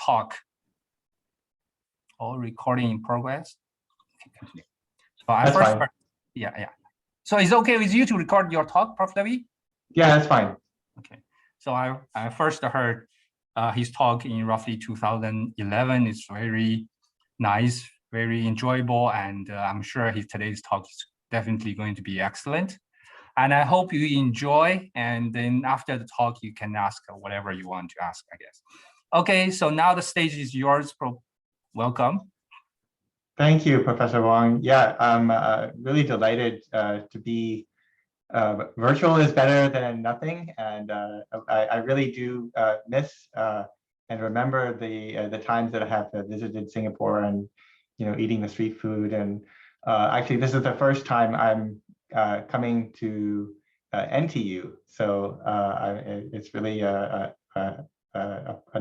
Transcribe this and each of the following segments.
talk. All recording in progress. Okay, continue. So I first, yeah. So it's okay with you to record your talk, Prof. Levy? Yeah, that's fine. Okay. So I first heard his talk in roughly 2011. It's very nice, very enjoyable, and I'm sure today's talk is definitely going to be excellent. And I hope you enjoy, and then after the talk, you can ask whatever you want to ask, I guess. Okay, so now the stage is yours, welcome. Thank you, Professor Wang. Yeah, I'm really delighted to be virtual is better than nothing, and I really do miss and remember the times that I have visited Singapore and eating the street food. And actually, this is the first time I'm coming to NTU, so it's really a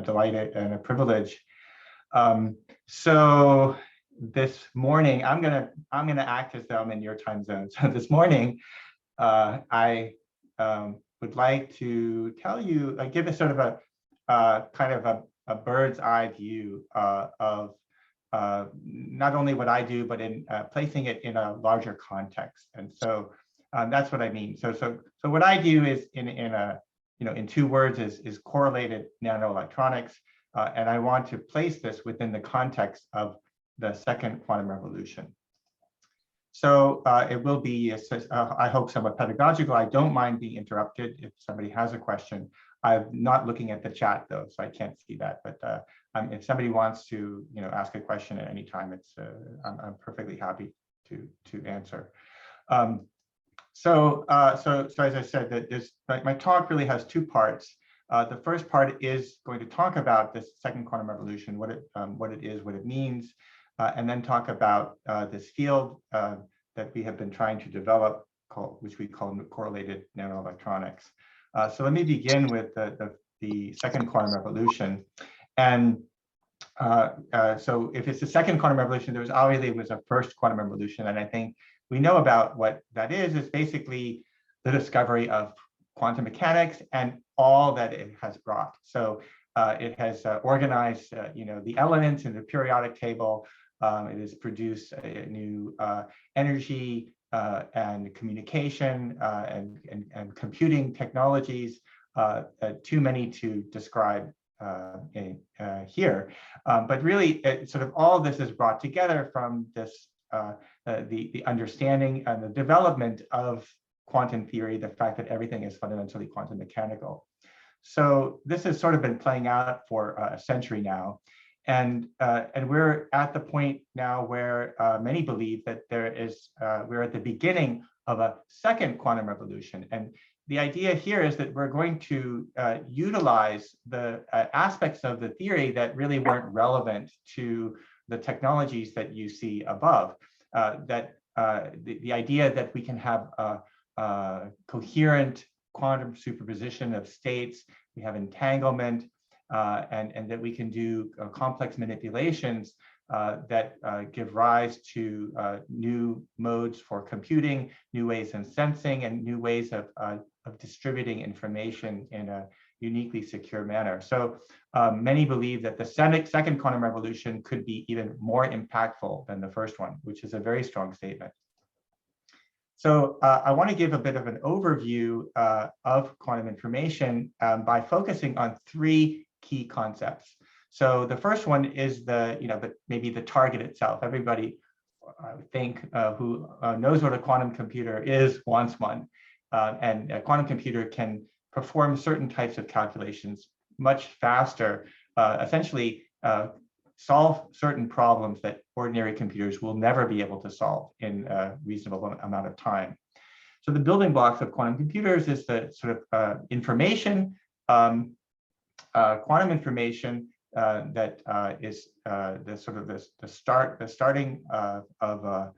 delight and a privilege. So this morning, I'm gonna act as though I'm in your time zone. So this morning, I would like to tell you, give a sort of a kind of a bird's eye view of not only what I do, but in placing it in a larger context. And so that's what I mean. So what I do is in two words is correlated nanoelectronics, and I want to place this within the context of the second quantum revolution. So it will be, I hope, somewhat pedagogical. I don't mind being interrupted if somebody has a question. I'm not looking at the chat though, so I can't see that. But if somebody wants to, ask a question at any time, I'm perfectly happy to answer. So as I said, that my talk really has two parts. The first part is going to talk about this second quantum revolution, what it is, what it means. And then talk about this field that we have been trying to develop, which we call correlated nanoelectronics. So let me begin with the second quantum revolution. And so if it's the second quantum revolution, there obviously was a first quantum revolution. And I think we know about what that is basically the discovery of quantum mechanics and all that it has brought. So it has organized the elements in the periodic table. It has produced a new energy and communication and computing technologies, too many to describe here. But really, sort of all of this is brought together from this the understanding and the development of quantum theory, the fact that everything is fundamentally quantum mechanical. So this has sort of been playing out for a century now. And we're at the point now where many believe that we're at the beginning of a second quantum revolution. And the idea here is that we're going to utilize the aspects of the theory that really weren't relevant to the technologies that you see above. The idea that we can have a coherent quantum superposition of states, we have entanglement, and that we can do complex manipulations that give rise to new modes for computing, new ways in sensing, and new ways of distributing information in a uniquely secure manner. So many believe that the second quantum revolution could be even more impactful than the first one, which is a very strong statement. So I want to give a bit of an overview of quantum information by focusing on three key concepts. So the first one is maybe the target itself. Everybody, I would think, who knows what a quantum computer is wants one. And a quantum computer can perform certain types of calculations much faster, essentially solve certain problems that ordinary computers will never be able to solve in a reasonable amount of time. So the building blocks of quantum computers is the sort of information, quantum information that is the starting of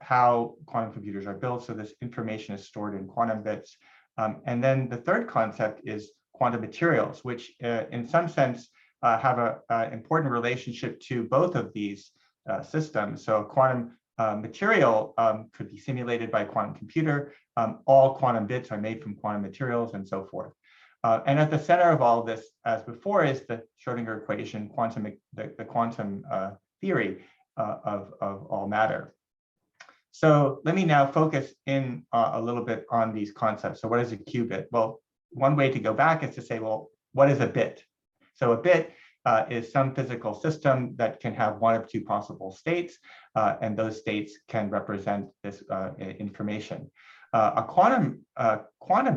how quantum computers are built. So this information is stored in quantum bits. And then the third concept is quantum materials, which in some sense have an important relationship to both of these systems. So quantum material could be simulated by a quantum computer. All quantum bits are made from quantum materials and so forth. And at the center of all this, as before, is the Schrodinger equation, the quantum theory of all matter. So let me now focus in a little bit on these concepts. So what is a qubit? Well, one way to go back is to say, well, what is a bit? So a bit is some physical system that can have one of two possible states, and those states can represent this information. A quantum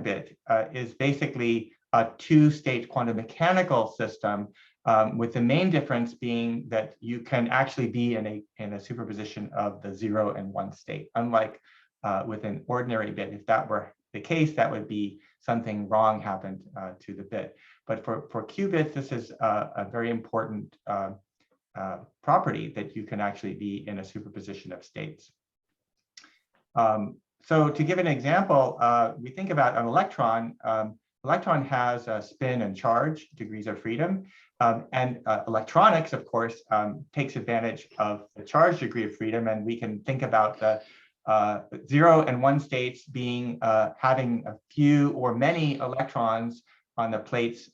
bit is basically a two-state quantum mechanical system, with the main difference being that you can actually be in a superposition of the 0 and 1 state. Unlike with an ordinary bit, if that were the case, that would be something wrong happened to the bit. But for qubits, this is a very important property, that you can actually be in a superposition of states. So to give an example, we think about an electron. Electron has a spin and charge, degrees of freedom, and electronics, of course, takes advantage of the charge degree of freedom, and we can think about the 0 and 1 states being having a few or many electrons on the plates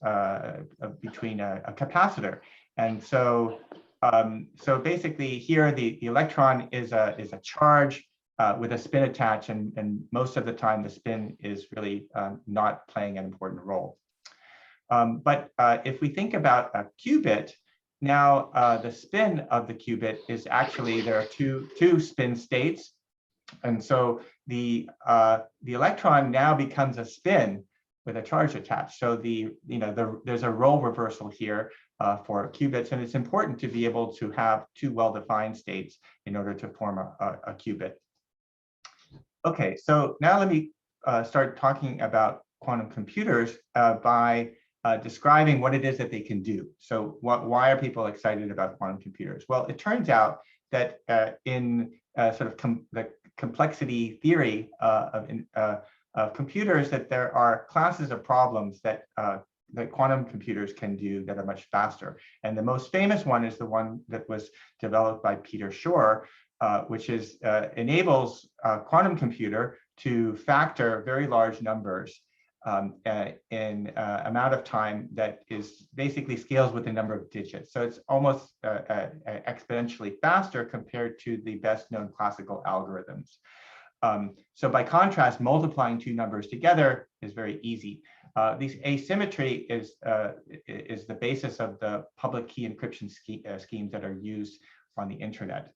between a capacitor. And so basically here the electron is a charge with a spin attached, and most of the time the spin is really not playing an important role. But if we think about a qubit, now the spin of the qubit is actually, there are two spin states. And so the electron now becomes a spin with a charge attached. So there's a role reversal here for qubits, and it's important to be able to have two well-defined states in order to form a qubit. Okay, so now let me start talking about quantum computers by describing what it is that they can do. So why are people excited about quantum computers? Well, it turns out that in sort of the complexity theory of computers, that there are classes of problems that quantum computers can do that are much faster. And the most famous one is the one that was developed by Peter Shor, which is enables a quantum computer to factor very large numbers in amount of time that is basically scales with the number of digits. So it's almost exponentially faster compared to the best known classical algorithms. So by contrast, multiplying two numbers together is very easy. This asymmetry is the basis of the public key encryption schemes that are used on the internet.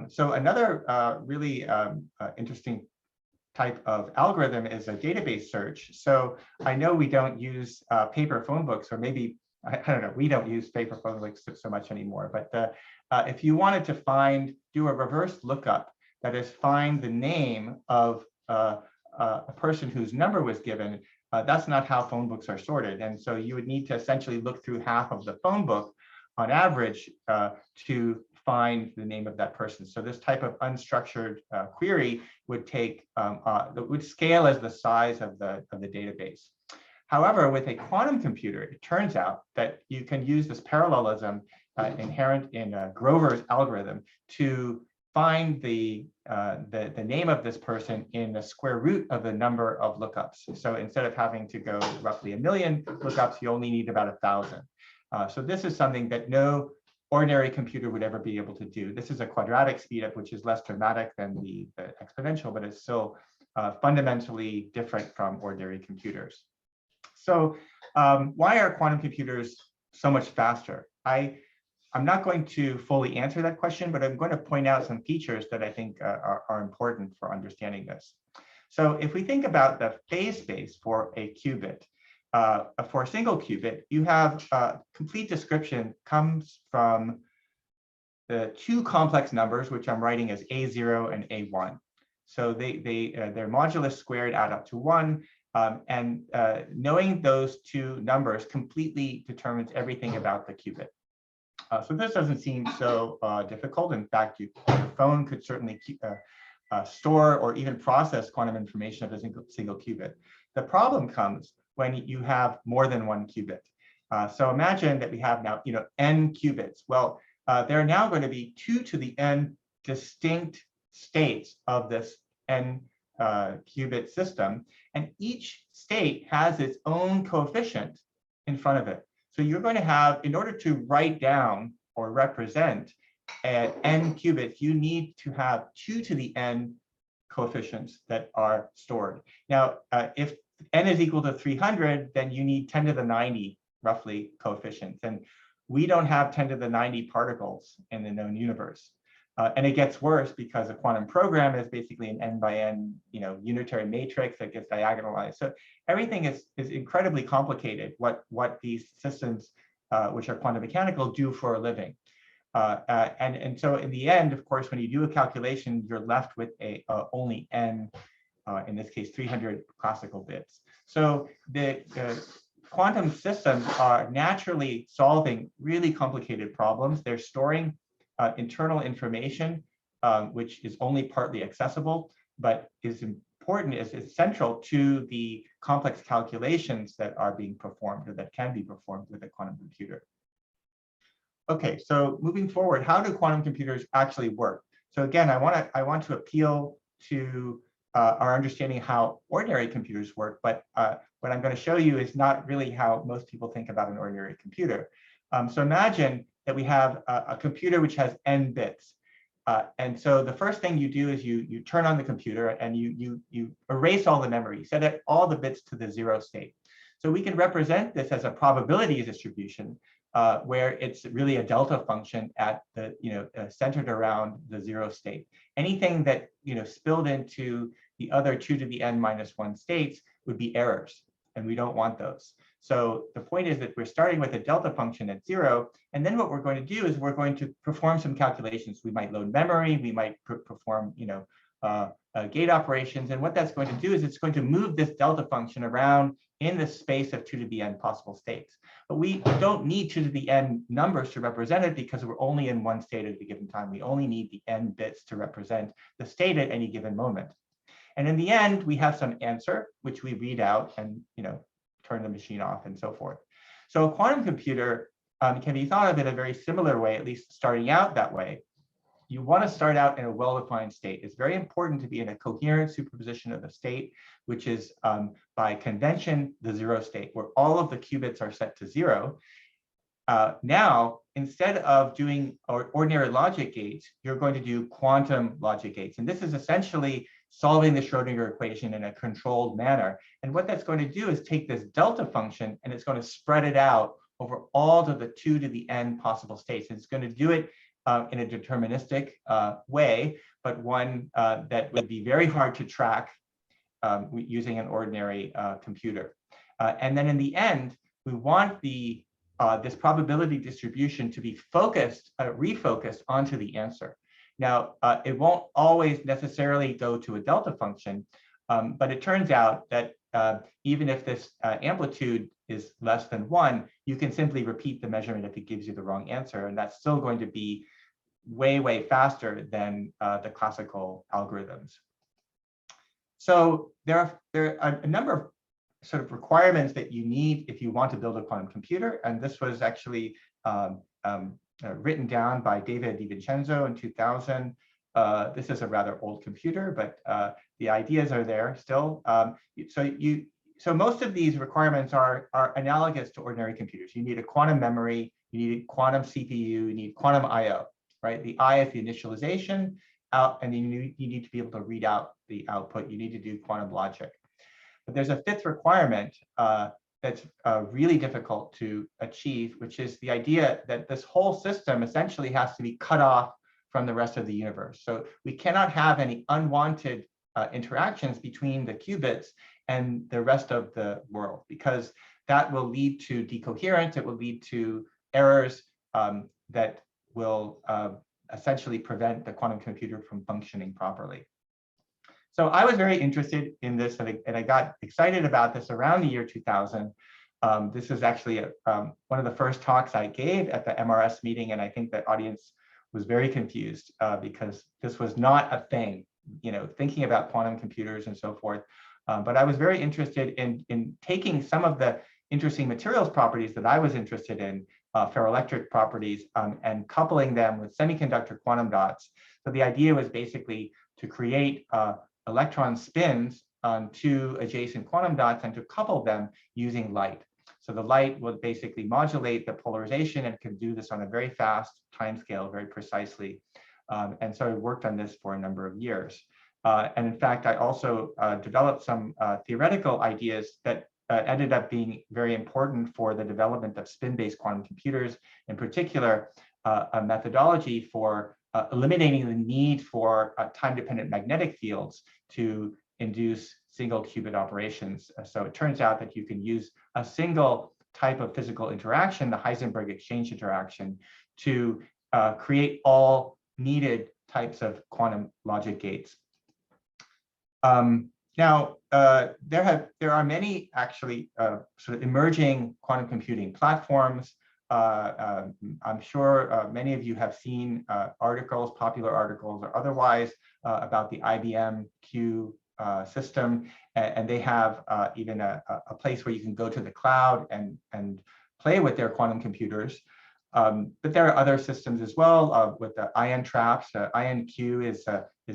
So another really interesting type of algorithm is a database search. So I know we don't use paper phone books, or maybe, I don't know, we don't use paper phone books so much anymore. But if you wanted to do a reverse lookup, that is, find the name of a person whose number was given, that's not how phone books are sorted. And so you would need to essentially look through half of the phone book on average to find the name of that person. So this type of unstructured query would would scale as the size of the database. However, with a quantum computer, it turns out that you can use this parallelism inherent in Grover's algorithm to find the name of this person in the square root of the number of lookups. So instead of having to go roughly 1 million lookups, you only need about 1,000. So this is something that no ordinary computer would ever be able to do. This is a quadratic speedup, which is less dramatic than the exponential, but it's still fundamentally different from ordinary computers. So why are quantum computers so much faster? I'm not going to fully answer that question, but I'm going to point out some features that I think are important for understanding this. So if we think about the phase space for a qubit, for a single qubit, you have complete description comes from the two complex numbers, which I'm writing as A0 and A1. So their modulus squared add up to 1. And knowing those two numbers completely determines everything about the qubit. So this doesn't seem so difficult. In fact, your phone could certainly store or even process quantum information of a single qubit. The problem comes when you have more than one qubit. So imagine that we have now, n qubits. Well, there are now going to be 2 to the n distinct states of this n qubit system, and each state has its own coefficient in front of it. So you're going to have, in order to write down or represent n qubits, you need to have 2 to the n coefficients that are stored. Now, if n is equal to 300, then you need 10 to the 90, roughly, coefficients. And we don't have 10 to the 90 particles in the known universe. And it gets worse because a quantum program is basically an n by n, unitary matrix that gets diagonalized. So everything is incredibly complicated, what these systems, which are quantum mechanical, do for a living. And so in the end, of course, when you do a calculation, you're left with only n, in this case, 300 classical bits. So the quantum systems are naturally solving really complicated problems. They're storing internal information, which is only partly accessible, but is important, is central to the complex calculations that are being performed or that can be performed with a quantum computer. Okay, so moving forward, how do quantum computers actually work? So again, I want to appeal to our understanding of how ordinary computers work, but what I'm going to show you is not really how most people think about an ordinary computer. So imagine that we have a computer which has n bits. And so the first thing you do is you turn on the computer and you erase all the memory, set all the bits to the 0 state. So we can represent this as a probability distribution where it's really a delta function at the centered around the 0 state. Anything that spilled into the other 2 to the n minus 1 states would be errors, and we don't want those. So the point is that we're starting with a delta function at 0, and then what we're going to do is we're going to perform some calculations. We might load memory, we might perform gate operations, and what that's going to do is it's going to move this delta function around in the space of 2 to the n possible states. But we don't need 2 to the n numbers to represent it because we're only in one state at a given time. We only need the n bits to represent the state at any given moment. And in the end, we have some answer, which we read out and turn the machine off and so forth. So a quantum computer can be thought of in a very similar way, at least starting out that way. You want to start out in a well-defined state. It's very important to be in a coherent superposition of a state, which is by convention, the 0 state, where all of the qubits are set to 0. Now, instead of doing ordinary logic gates, you're going to do quantum logic gates. And this is essentially solving the Schrodinger equation in a controlled manner. And what that's going to do is take this delta function and it's going to spread it out over all of the 2 to the n possible states. And it's going to do it in a deterministic way, but one that would be very hard to track using an ordinary computer. And then in the end, we want this probability distribution to be refocused onto the answer. Now, it won't always necessarily go to a delta function, but it turns out that even if this amplitude is less than 1, you can simply repeat the measurement if it gives you the wrong answer, and that's still going to be way, way faster than the classical algorithms. So there are a number of sort of requirements that you need if you want to build a quantum computer, and this was actually written down by David DiVincenzo in 2000. This is a rather old computer, but the ideas are there still. So most of these requirements are analogous to ordinary computers. You need a quantum memory, you need a quantum CPU, you need quantum I/O, right? The I is the initialization, and then you need to be able to read out the output. You need to do quantum logic. But there's a fifth requirement that's really difficult to achieve, which is the idea that this whole system essentially has to be cut off from the rest of the universe. So we cannot have any unwanted interactions between the qubits and the rest of the world, because that will lead to decoherence, it will lead to errors that will essentially prevent the quantum computer from functioning properly. So I was very interested in this, and I got excited about this around the year 2000. This is actually one of the first talks I gave at the MRS meeting, and I think the audience was very confused because this was not a thing, thinking about quantum computers and so forth. But I was very interested in taking some of the interesting materials properties that I was interested in, ferroelectric properties, and coupling them with semiconductor quantum dots. So the idea was basically to create electron spins on two adjacent quantum dots and to couple them using light. So the light will basically modulate the polarization and can do this on a very fast timescale, very precisely. And so I worked on this for a number of years. And in fact, I also developed some theoretical ideas that ended up being very important for the development of spin-based quantum computers, in particular, a methodology for eliminating the need for time-dependent magnetic fields to induce single qubit operations. So it turns out that you can use a single type of physical interaction, the Heisenberg exchange interaction, to create all needed types of quantum logic gates. Now, there are many actually sort of emerging quantum computing platforms. I'm sure many of you have seen articles, popular articles or otherwise, about the IBM Q system, and they have even a place where you can go to the cloud and play with their quantum computers. But there are other systems as well with the ion traps. IonQ is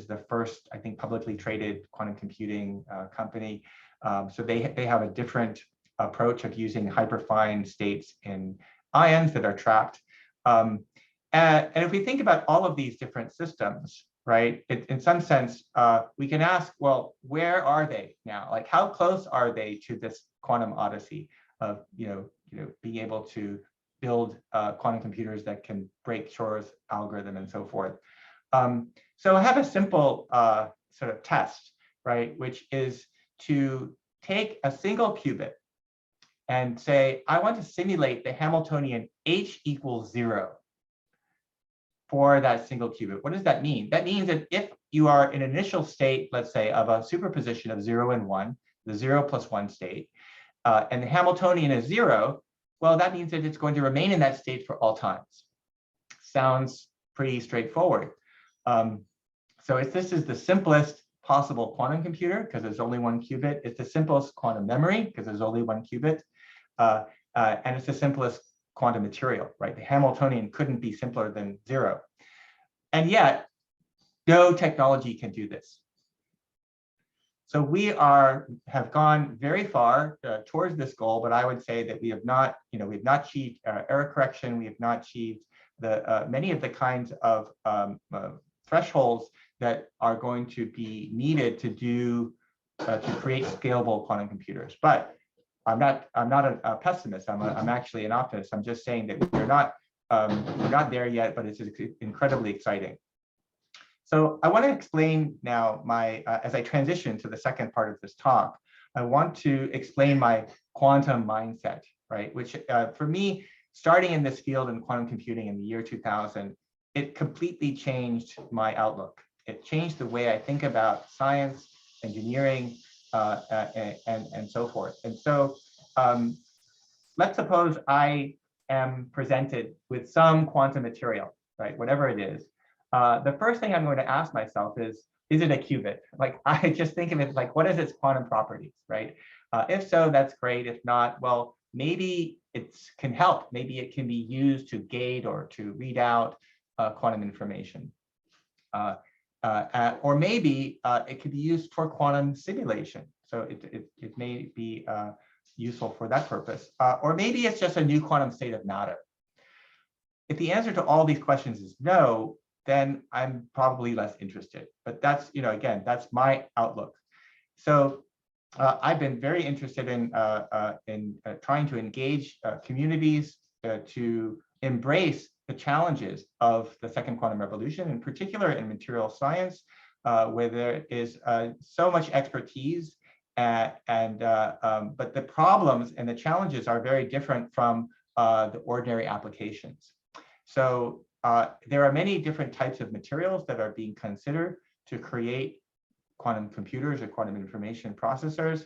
the first, I think, publicly traded quantum computing company. So they have a different approach of using hyperfine states in ions that are trapped. And if we think about all of these different systems, right, in some sense, we can ask, well, where are they now? Like, how close are they to this quantum odyssey of being able to build quantum computers that can break Shor's algorithm and so forth? So I have a simple sort of test, right, which is to take a single qubit and say, I want to simulate the Hamiltonian H equals 0 for that single qubit. What does that mean? That means that if you are in an initial state, let's say, of a superposition of 0 and 1, the 0 plus 1 state, and the Hamiltonian is 0, well, that means that it's going to remain in that state for all times. Sounds pretty straightforward. So if this is the simplest possible quantum computer, because there's only one qubit, it's the simplest quantum memory, because there's only one qubit, and it's the simplest quantum material, right? The Hamiltonian couldn't be simpler than 0. And yet, no technology can do this. So we have gone very far towards this goal, but I would say that we have not, we've not achieved error correction. We have not achieved the many of the kinds of thresholds that are going to be needed to to create scalable quantum computers. But I'm not a pessimist. I'm actually an optimist. I'm just saying that we're not there yet, but it's incredibly exciting. So I want to explain now as I transition to the second part of this talk, I want to explain my quantum mindset, right? Which for me, starting in this field in quantum computing in the year 2000, it completely changed my outlook. It changed the way I think about science, engineering, and so forth. And so let's suppose I am presented with some quantum material, right? Whatever it is. The first thing I'm going to ask myself is it a qubit? Like, I just think of it like, what is its quantum properties, right? If so, that's great. If not, well, maybe it can help. Maybe it can be used to gate or to read out quantum information. Or maybe it could be used for quantum simulation. So it may be useful for that purpose. Or maybe it's just a new quantum state of matter. If the answer to all these questions is no, then I'm probably less interested. But that's, again, that's my outlook. So I've been very interested in trying to engage communities to embrace the challenges of the second quantum revolution, in particular in material science, where there is so much expertise, but the problems and the challenges are very different from the ordinary applications. So there are many different types of materials that are being considered to create quantum computers or quantum information processors.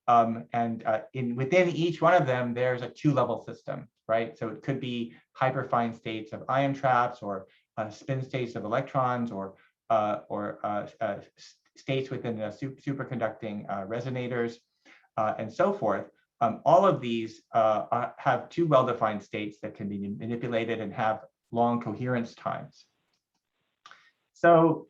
Within each one of them, there's a two-level system, right? So it could be hyperfine states of ion traps, or spin states of electrons, or states within the superconducting resonators, and so forth. All of these have two well-defined states that can be manipulated and have long coherence times. So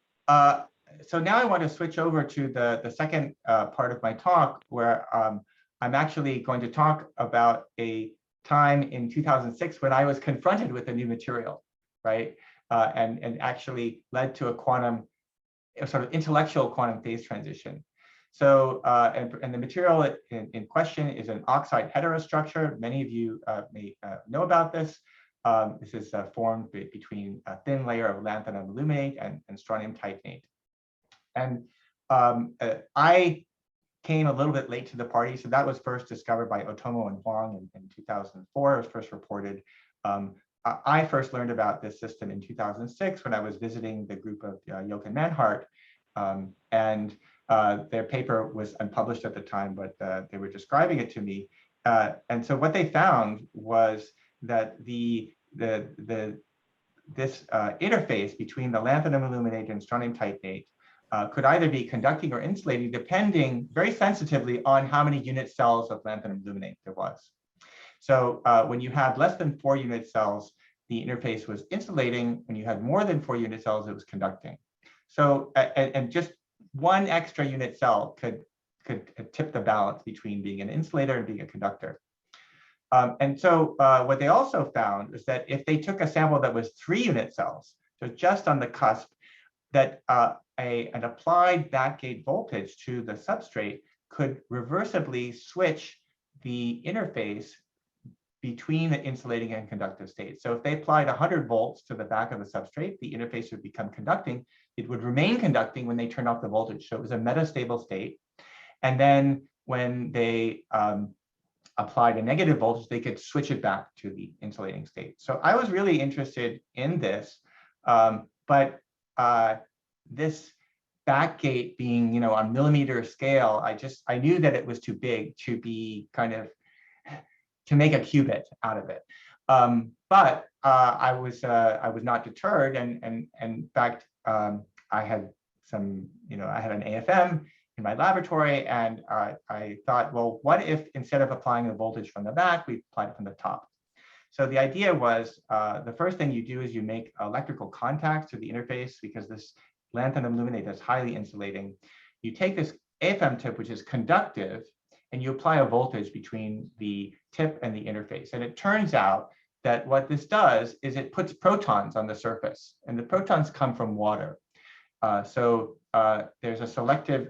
so now I want to switch over to the second part of my talk, where I'm actually going to talk about a time in 2006 when I was confronted with a new material, right? And actually led to a sort of intellectual quantum phase transition. So, and the material in question is an oxide heterostructure. Many of you may know about this. This is formed between a thin layer of lanthanum aluminate and strontium titanate. And I came a little bit late to the party. So that was first discovered by Otomo and Huang in 2004. It was first reported. I first learned about this system in 2006 when I was visiting the group of Jochen Manhart. And their paper was unpublished at the time, but they were describing it to me. And so what they found was that this interface between the lanthanum aluminate and strontium titanate could either be conducting or insulating, depending very sensitively on how many unit cells of lanthanum aluminate there was. So when you had less than 4 unit cells, the interface was insulating. When you had more than 4 unit cells, it was conducting. So and just one extra unit cell could tip the balance between being an insulator and being a conductor. And so what they also found is that if they took a sample that was 3 unit cells, so just on the cusp, that an applied backgate voltage to the substrate could reversibly switch the interface between the insulating and conductive states. So if they applied 100 volts to the back of the substrate, the interface would become conducting. It would remain conducting when they turned off the voltage. So it was a metastable state. And then when they applied a negative voltage, they could switch it back to the insulating state. So I was really interested in this, but this backgate being, on millimeter scale, I knew that it was too big to be to make a qubit out of it. But I was not deterred, and in fact, I had some, I had an AFM in my laboratory, and I thought, well, what if instead of applying the voltage from the back, we applied it from the top? So the idea was, the first thing you do is you make electrical contacts to the interface, because this lanthanum aluminate is highly insulating. You take this AFM tip, which is conductive, and you apply a voltage between the tip and the interface. And it turns out that what this does is it puts protons on the surface, and the protons come from water. So there's a selective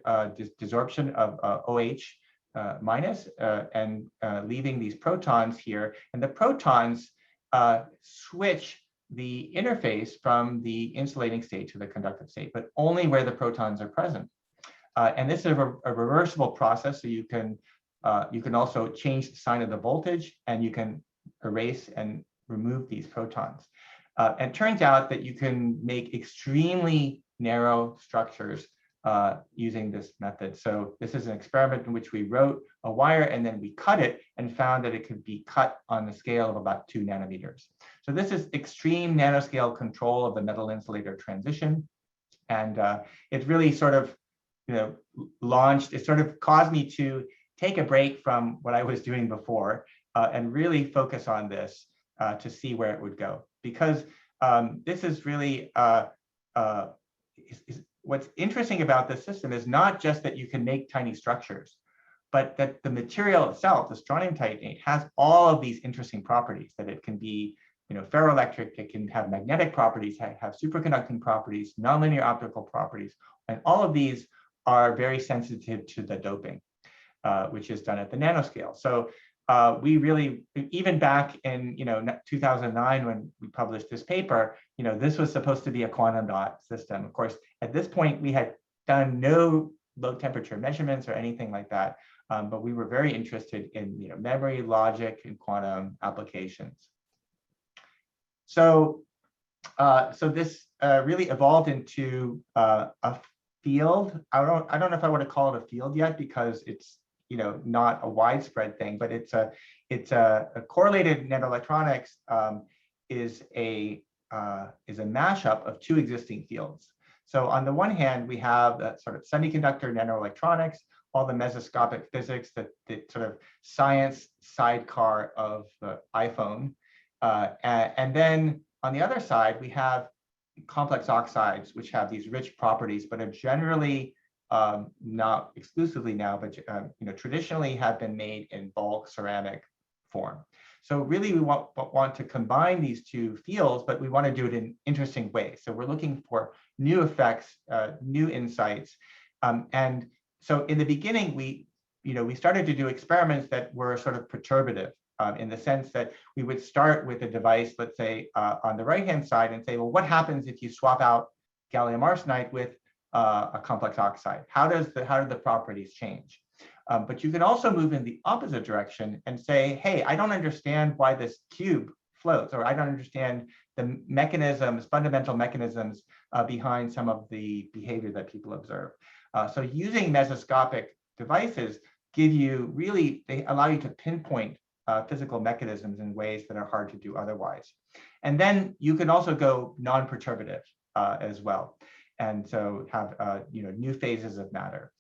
desorption of OH minus and leaving these protons here. And the protons switch the interface from the insulating state to the conductive state, but only where the protons are present. And this is a reversible process, so you can also change the sign of the voltage, and you can erase and remove these protons. And it turns out that you can make extremely narrow structures using this method. So this is an experiment in which we wrote a wire and then we cut it and found that it could be cut on the scale of about 2 nanometers. So this is extreme nanoscale control of the metal insulator transition. And it really sort of, launched, it sort of caused me to take a break from what I was doing before and really focus on this to see where it would go. Because this is really, what's interesting about this system is not just that you can make tiny structures, but that the material itself, the strontium titanate, has all of these interesting properties, that it can be ferroelectric, it can have magnetic properties, have superconducting properties, nonlinear optical properties, and all of these are very sensitive to the doping, which is done at the nanoscale. So we really, even back in 2009 when we published this paper, this was supposed to be a quantum dot system. Of course, at this point we had done no low temperature measurements or anything like that, but we were very interested in memory, logic, and quantum applications. So this really evolved into a field. I don't know if I want to call it a field yet, because it's not a widespread thing, but it's a correlated nanoelectronics is a mashup of 2 existing fields. So on the one hand, we have that sort of semiconductor nanoelectronics, all the mesoscopic physics, the sort of science sidecar of the iPhone. And then on the other side, we have complex oxides, which have these rich properties, but are generally not exclusively now, but traditionally have been made in bulk ceramic form. So really, we want to combine these two fields, but we want to do it in interesting ways. So we're looking for new effects, new insights, and so in the beginning, we started to do experiments that were sort of perturbative. In the sense that we would start with a device, let's say, on the right-hand side and say, well, what happens if you swap out gallium arsenide with a complex oxide? How do the properties change? But you can also move in the opposite direction and say, hey, I don't understand why this cube floats, or I don't understand the mechanisms, fundamental mechanisms behind some of the behavior that people observe. So using mesoscopic devices they allow you to pinpoint physical mechanisms in ways that are hard to do otherwise. And then you can also go non-perturbative as well. And so have new phases of matter.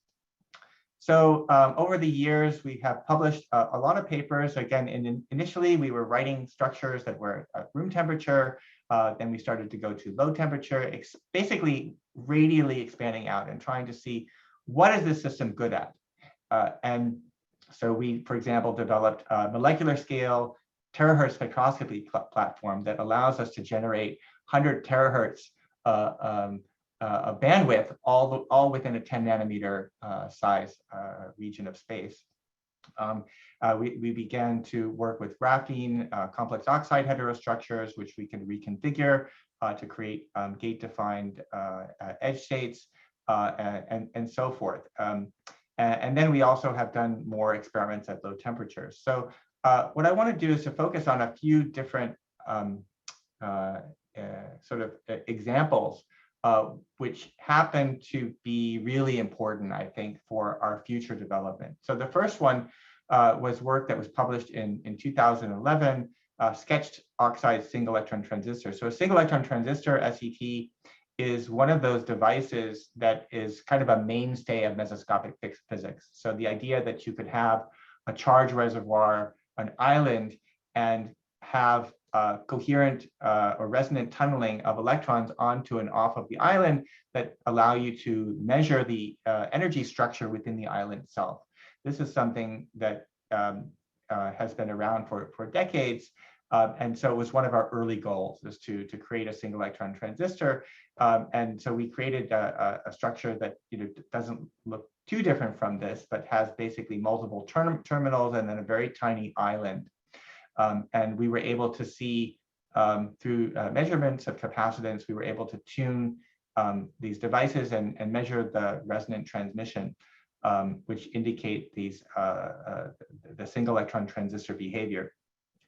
So over the years, we have published a lot of papers. Again, initially, we were writing structures that were at room temperature. Then we started to go to low temperature, basically radially expanding out and trying to see what is this system good at. And so we, for example, developed a molecular scale terahertz spectroscopy platform that allows us to generate 100 terahertz bandwidth, all within a 10 nanometer size region of space. We began to work with graphene complex oxide heterostructures, which we can reconfigure to create gate-defined edge states and so forth. And then we also have done more experiments at low temperatures. So what I want to do is to focus on a few different sort of examples which happen to be really important, I think, for our future development. So the first one was work that was published in 2011, sketched oxide single-electron transistor. So a single-electron transistor, SET, is one of those devices that is kind of a mainstay of mesoscopic physics. So the idea that you could have a charge reservoir, an island, and have coherent or resonant tunneling of electrons onto and off of the island that allow you to measure the energy structure within the island itself. This is something that has been around for decades. And so it was one of our early goals, is to create a single electron transistor. And so we created a structure that doesn't look too different from this, but has basically multiple terminals and then a very tiny island. And we were able to see through measurements of capacitance, we were able to tune these devices and measure the resonant transmission, which indicate these the single electron transistor behavior.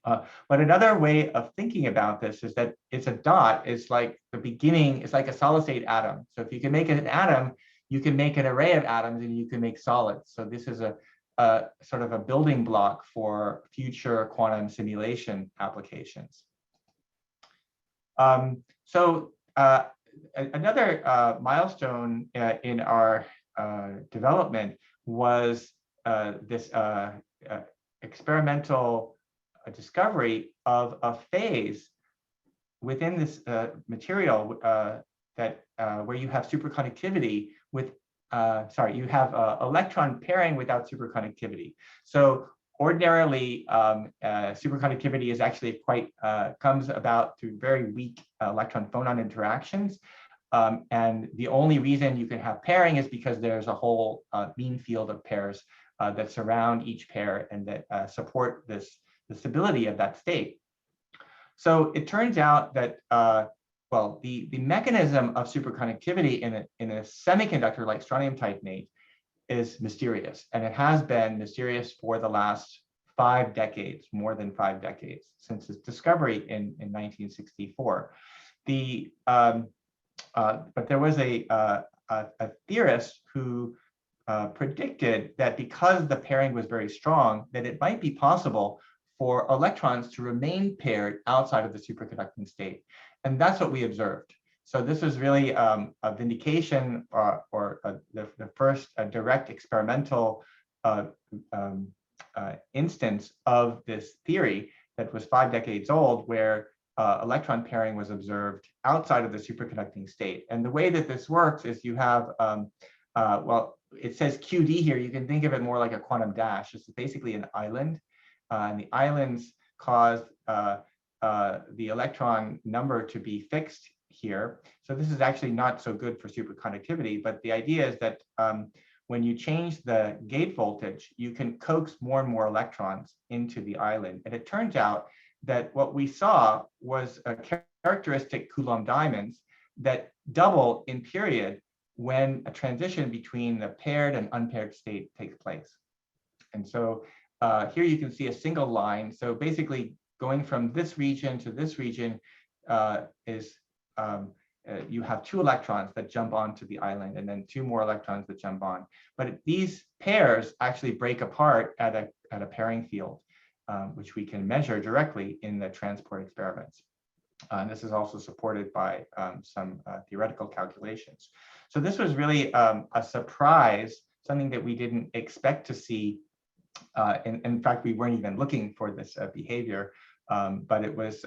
But another way of thinking about this is that it's a dot. It's like the beginning. It's like a solid state atom. So if you can make an atom, you can make an array of atoms and you can make solids. So this is a sort of a building block for future quantum simulation applications. So another milestone in our development was this experimental discovery of a phase within this material that where you have superconductivity with you have electron pairing without superconductivity. So ordinarily, superconductivity is actually quite comes about through very weak electron-phonon interactions. And the only reason you can have pairing is because there's a whole mean field of pairs that surround each pair and that support the stability of that state. So it turns out that well, the mechanism of superconductivity in a semiconductor like strontium titanate is mysterious, and it has been mysterious for the last 5 decades, more than 5 decades, since its discovery in 1964. But there was a theorist who predicted that because the pairing was very strong, that it might be possible for electrons to remain paired outside of the superconducting state. And that's what we observed. So this is really a vindication or the first direct experimental instance of this theory that was 5 decades old, where electron pairing was observed outside of the superconducting state. And the way that this works is you have, well, it says QD here. You can think of it more like a quantum dash. It's basically an island. And the islands cause the electron number to be fixed here. So this is actually not so good for superconductivity, but the idea is that when you change the gate voltage, you can coax more and more electrons into the island. And it turns out that what we saw was a characteristic Coulomb diamonds that double in period when a transition between the paired and unpaired state takes place. And so here you can see a single line. So basically going from this region to this region you have 2 electrons that jump onto the island and then 2 more electrons that jump on. But these pairs actually break apart at a pairing field, which we can measure directly in the transport experiments. And this is also supported by some theoretical calculations. So this was really a surprise, something that we didn't expect to see. In fact, we weren't even looking for this behavior, but it was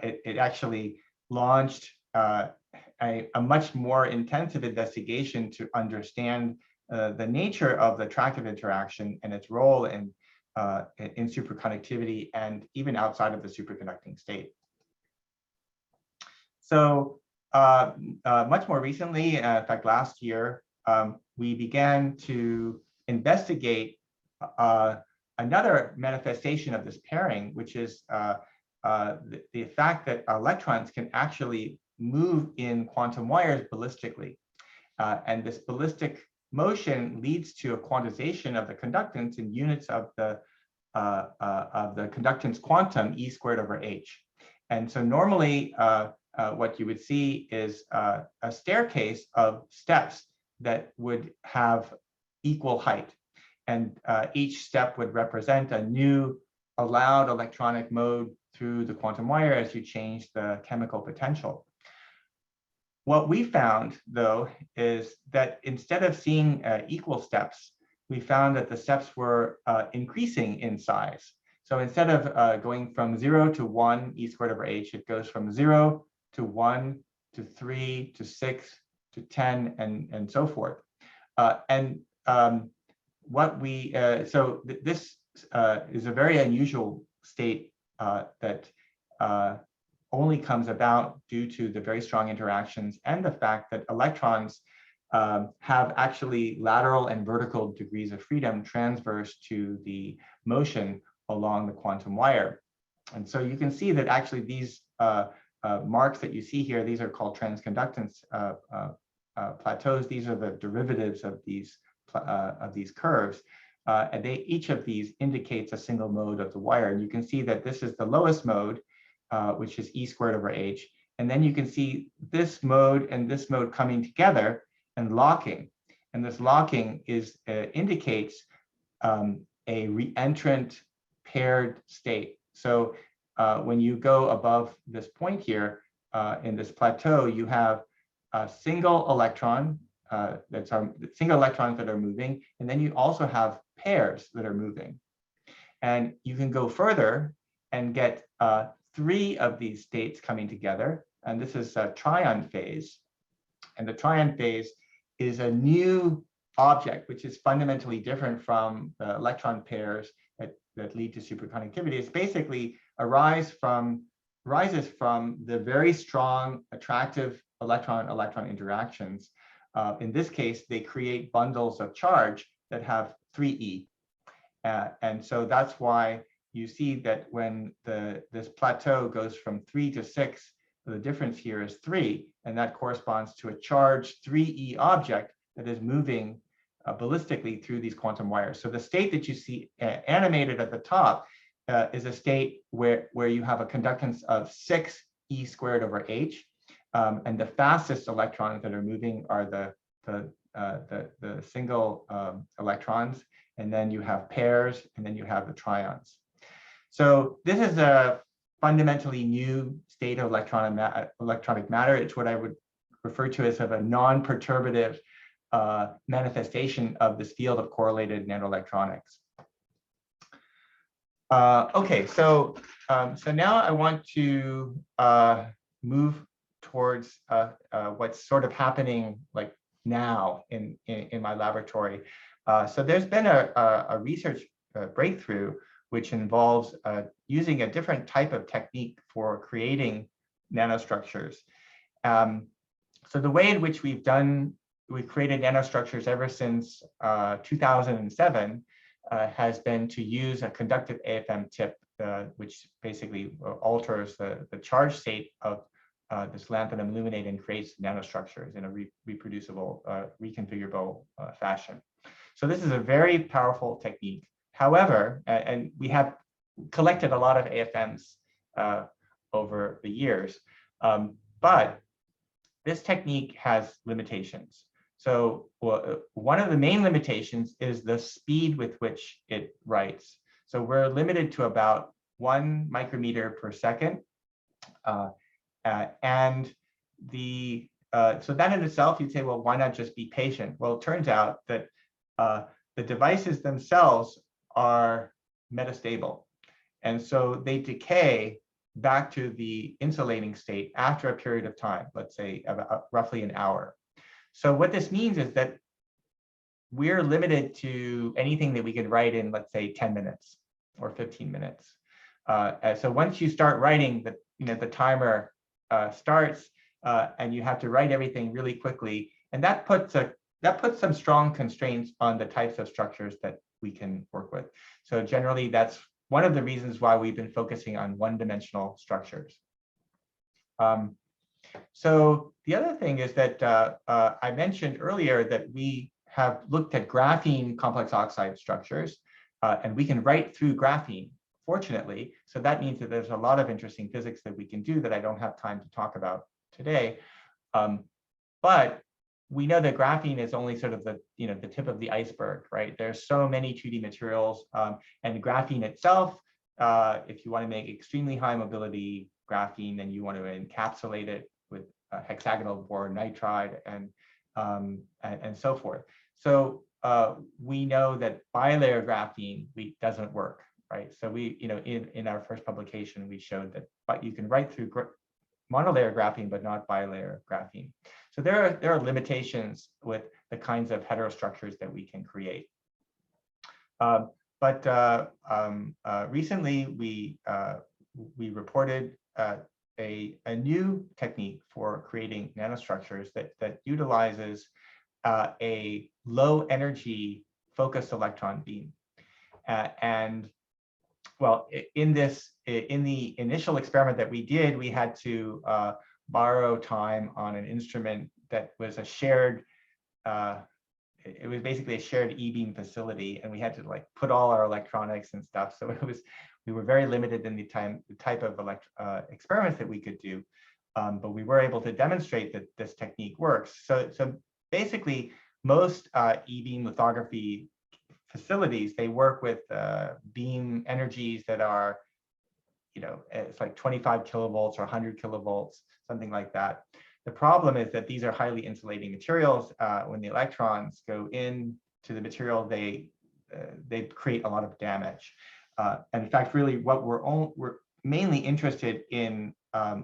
it actually launched a much more intensive investigation to understand the nature of the attractive interaction and its role in superconductivity and even outside of the superconducting state. So much more recently, in fact, last year, we began to investigate another manifestation of this pairing, which is the fact that electrons can actually move in quantum wires ballistically. And this ballistic motion leads to a quantization of the conductance in units of the conductance quantum, E squared over H. And so normally, what you would see is a staircase of steps that would have equal height. And each step would represent a new allowed electronic mode through the quantum wire as you change the chemical potential. What we found, though, is that instead of seeing equal steps, we found that the steps were increasing in size. So instead of going from 0 to 1 E squared over H, it goes from 0 to 1 to 3 to 6 to 10 and so forth. What we this is a very unusual state that only comes about due to the very strong interactions and the fact that electrons have actually lateral and vertical degrees of freedom transverse to the motion along the quantum wire. And so you can see that actually these marks that you see here, these are called transconductance plateaus. These are the derivatives of these curves. And each of these indicates a single mode of the wire. And you can see that this is the lowest mode, which is E squared over H. And then you can see this mode and this mode coming together and locking. And this locking indicates a reentrant paired state. So when you go above this point here in this plateau, you have a single electron single electrons that are moving, and then you also have pairs that are moving. And you can go further and get 3 of these states coming together, and this is a trion phase. And the trion phase is a new object, which is fundamentally different from the electron pairs that lead to superconductivity. It's basically arises from the very strong attractive electron-electron interactions. In this case, they create bundles of charge that have 3e. And so that's why you see that when this plateau goes from 3 to 6, the difference here is 3, and that corresponds to a charged 3e object that is moving ballistically through these quantum wires. So the state that you see animated at the top is a state where you have a conductance of 6 E squared over H. And the fastest electrons that are moving are the single electrons, and then you have pairs, and then you have the trions. So this is a fundamentally new state of electronic matter. It's what I would refer to as a non-perturbative manifestation of this field of correlated nanoelectronics. Okay, so now I want to move towards what's sort of happening like now in my laboratory. So there's been a research breakthrough which involves using a different type of technique for creating nanostructures. So the way in which we've created nanostructures ever since 2007 has been to use a conductive AFM tip, which basically alters the charge state of this lanthanum aluminate and creates nanostructures in a reproducible, reconfigurable fashion. So this is a very powerful technique. However, and we have collected a lot of AFMs over the years, but this technique has limitations. So one of the main limitations is the speed with which it writes. So we're limited to about 1 micrometer per second. And so that in itself, you'd say, well, why not just be patient? Well, it turns out that the devices themselves are metastable. And so they decay back to the insulating state after a period of time, let's say about roughly an hour. So what this means is that we're limited to anything that we could write in, let's say, 10 minutes or 15 minutes. So once you start writing, the timer starts, and you have to write everything really quickly, and that puts some strong constraints on the types of structures that we can work with. So generally, that's one of the reasons why we've been focusing on one-dimensional structures. So the other thing is that I mentioned earlier that we have looked at graphene complex oxide structures, and we can write through graphene, fortunately. So that means that there's a lot of interesting physics that we can do that I don't have time to talk about today. But we know that graphene is only sort of the tip of the iceberg, right? There's so many 2D materials, and graphene itself, if you want to make extremely high mobility graphene, then you want to encapsulate it with hexagonal boron nitride and so forth. So we know that bilayer graphene doesn't work, right? So we, in our first publication, we showed that you can write through monolayer graphene, but not bilayer graphene. So there are limitations with the kinds of heterostructures that we can create. But recently we reported a new technique for creating nanostructures that utilizes a low energy focused electron beam. And well, in the initial experiment that we did, we had to borrow time on an instrument that was a shared, it was basically a shared e-beam facility, and we had to put all our electronics and stuff. So we were very limited in the type of experiments that we could do, but we were able to demonstrate that this technique works. So basically, most e-beam lithography facilities, they work with beam energies that are, it's like 25 kilovolts or 100 kilovolts, something like that. The problem is that these are highly insulating materials. When the electrons go into the material, they create a lot of damage. And in fact, really, what we're mainly interested in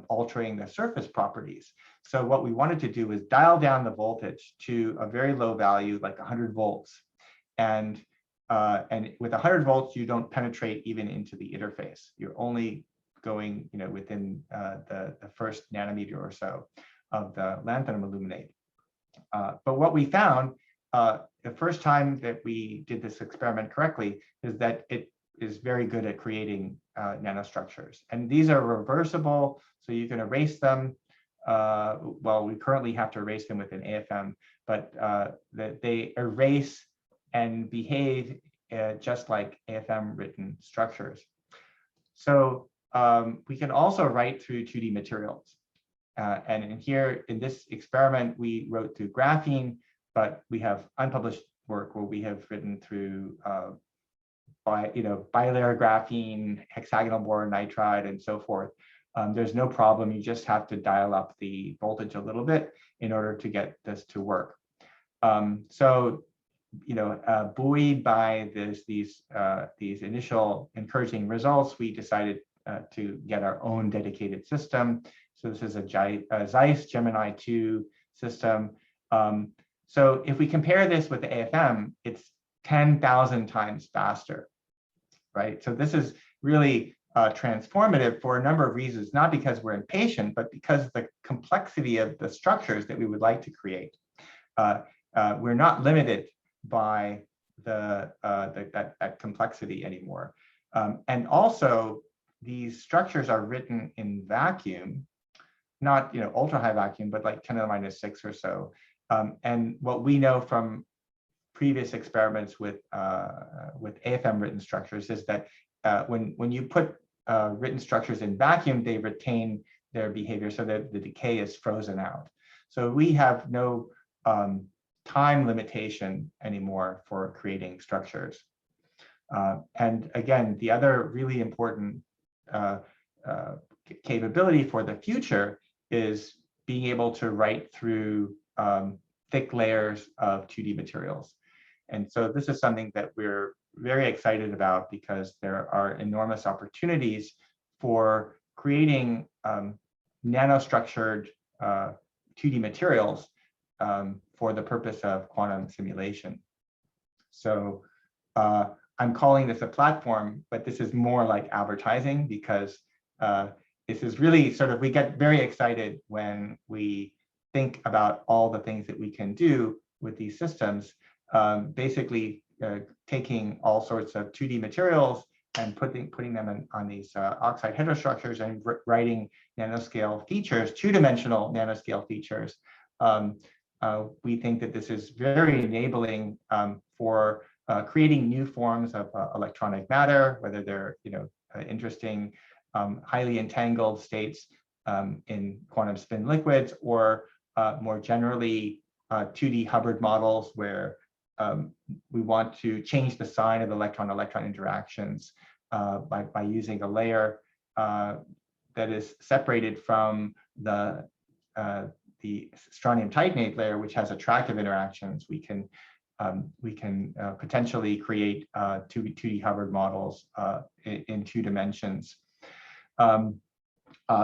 altering the surface properties. So what we wanted to do is dial down the voltage to a very low value, like 100 volts. And with 100 volts, you don't penetrate even into the interface. You're only going, within the first nanometer or so of the lanthanum aluminate. But what we found the first time that we did this experiment correctly is that it is very good at creating nanostructures. And these are reversible, so you can erase them. Well, we currently have to erase them with an AFM, but they erase and behave just like AFM written structures. So we can also write through 2D materials. And in this experiment, we wrote through graphene, but we have unpublished work where we have written through bilayer graphene, hexagonal boron nitride, and so forth. There's no problem. You just have to dial up the voltage a little bit in order to get this to work. So buoyed by these initial encouraging results, we decided to get our own dedicated system. So this is a Zeiss Gemini 2 system. So if we compare this with the AFM, it's 10,000 times faster, right? So this is really transformative for a number of reasons, not because we're impatient, but because of the complexity of the structures that we would like to create. We're not limited by that complexity anymore. And also, these structures are written in vacuum, not ultra high vacuum, but like 10⁻⁶ or so. And what we know from previous experiments with AFM written structures is that when you put written structures in vacuum, they retain their behavior so that the decay is frozen out. So we have no time limitation anymore for creating structures. And again, the other really important capability for the future is being able to write through thick layers of 2D materials. And so this is something that we're very excited about because there are enormous opportunities for creating nanostructured 2D materials for the purpose of quantum simulation. So I'm calling this a platform, but this is more like advertising because this is really sort of, we get very excited when we think about all the things that we can do with these systems, basically taking all sorts of 2D materials and putting them on these oxide heterostructures and writing nanoscale features, two-dimensional nanoscale features. We think that this is very enabling for creating new forms of electronic matter, whether they're interesting, highly entangled states in quantum spin liquids, or more generally 2D Hubbard models where we want to change the sign of electron-electron interactions by using a layer that is separated from the strontium titanate layer, which has attractive interactions. We can potentially create 2D Hubbard models in 2 dimensions.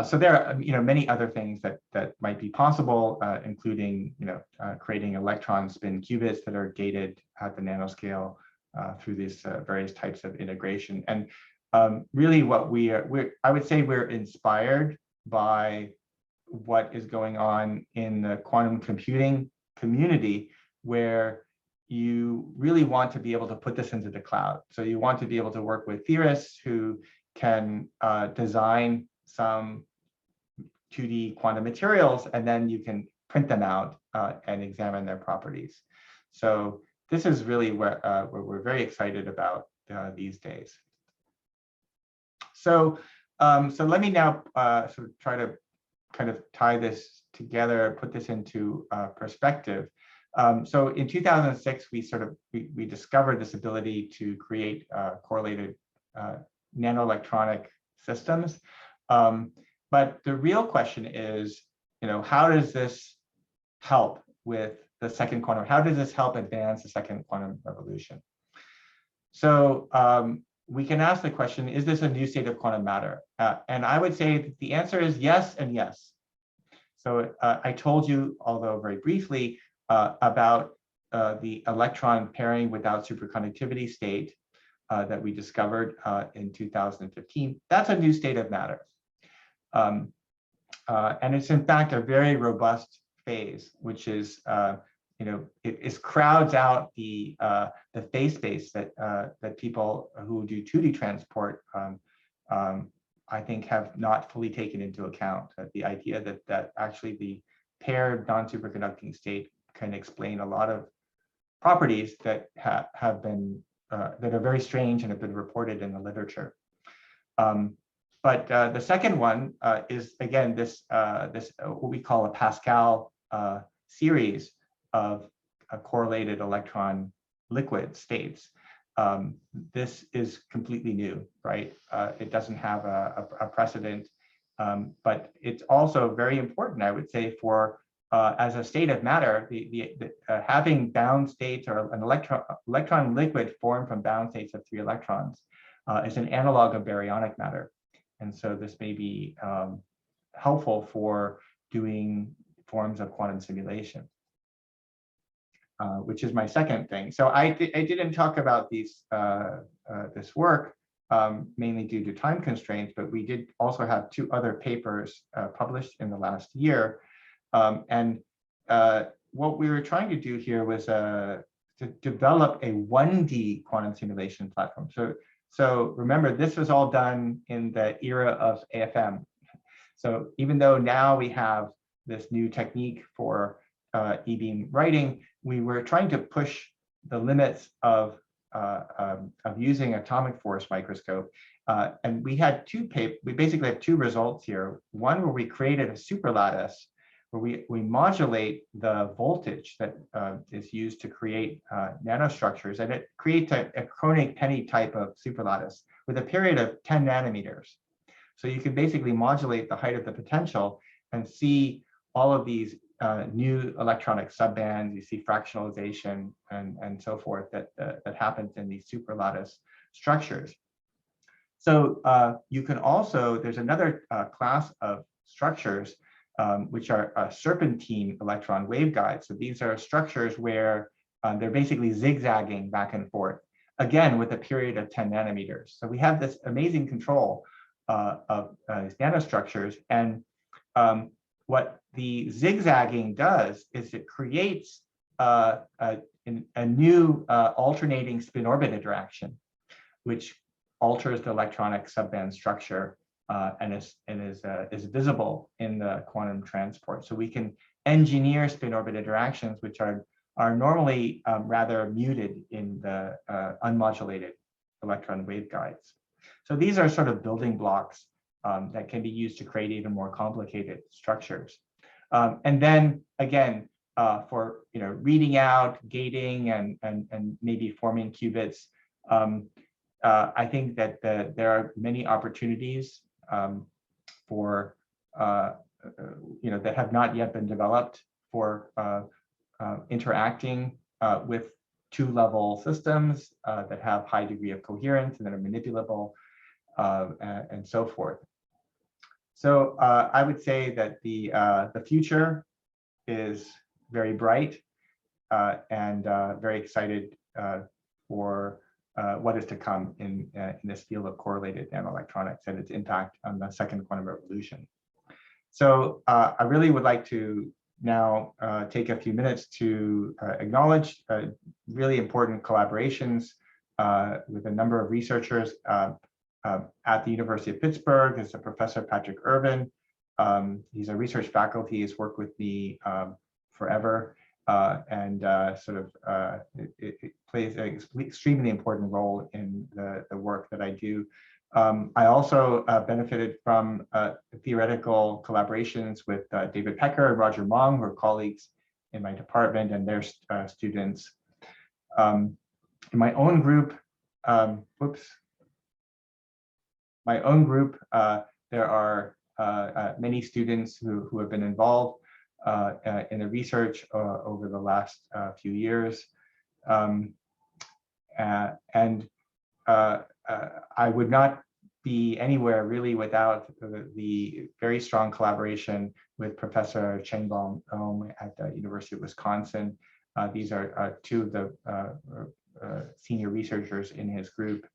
So there are many other things that might be possible, including creating electron spin qubits that are gated at the nanoscale through these various types of integration. And really, what I would say we're inspired by what is going on in the quantum computing community, where you really want to be able to put this into the cloud. So you want to be able to work with theorists who can design some 2D quantum materials, and then you can print them out and examine their properties. So this is really where we're very excited about these days. So let me now sort of try to kind of tie this together, put this into perspective. So in 2006, we discovered this ability to create correlated nanoelectronic systems. But the real question is, how does this help with the second quantum? How does this help advance the second quantum revolution? So we can ask the question, is this a new state of quantum matter? And I would say that the answer is yes and yes. So I told you, although very briefly, about the electron pairing without superconductivity state that we discovered in 2015. That's a new state of matter. And it's in fact a very robust phase, which is, it crowds out the phase space that people who do 2D transport, I think, have not fully taken into account. The idea that actually the paired non-superconducting state can explain a lot of properties that have been that are very strange and have been reported in the literature. But the second one is, again, this what we call a Pascal series of correlated electron liquid states. This is completely new, right? It doesn't have a precedent, but it's also very important, I would say, for as a state of matter, having bound states or an electron liquid formed from bound states of 3 electrons is an analog of baryonic matter. And so this may be helpful for doing forms of quantum simulation, which is my second thing. So I didn't talk about these this work mainly due to time constraints, but we did also have 2 other papers published in the last year. What we were trying to do here was to develop a 1D quantum simulation platform. So remember, this was all done in the era of AFM. So even though now we have this new technique for e-beam writing, we were trying to push the limits of using atomic force microscope. And we had we basically have 2 results here. One where we created a superlattice where we modulate the voltage that is used to create nanostructures, and it creates a chronic penny type of superlattice with a period of 10 nanometers. So you can basically modulate the height of the potential and see all of these new electronic subbands. You see fractionalization and so forth that happens in these superlattice structures. So you can also, there's another class of structures which are serpentine electron waveguides. So these are structures where they're basically zigzagging back and forth, again, with a period of 10 nanometers. So we have this amazing control of these nanostructures. And what the zigzagging does is it creates a new alternating spin-orbit interaction, which alters the electronic subband structure and is visible in the quantum transport. So we can engineer spin-orbit interactions, which are normally rather muted in the unmodulated electron waveguides. So these are sort of building blocks that can be used to create even more complicated structures. And then again, for reading out, gating, and maybe forming qubits, I think that there are many opportunities for that have not yet been developed for interacting with 2-level systems that have high degree of coherence and that are manipulable and so forth. So I would say that the future is very bright and very excited for what is to come in this field of correlated nanoelectronics and its impact on the second quantum revolution. So I really would like to now take a few minutes to acknowledge really important collaborations with a number of researchers at the University of Pittsburgh. There's a Professor Patrick Irvin. He's a research faculty. He's worked with me forever. And it plays an extremely important role in the work that I do. I also benefited from theoretical collaborations with David Pecker and Roger Mong, who are colleagues in my department, and their students. In my own group, there are many students who have been involved in the research over the last few years. I would not be anywhere really without the very strong collaboration with Professor Chengbong at the University of Wisconsin. These are 2 of the senior researchers in his group.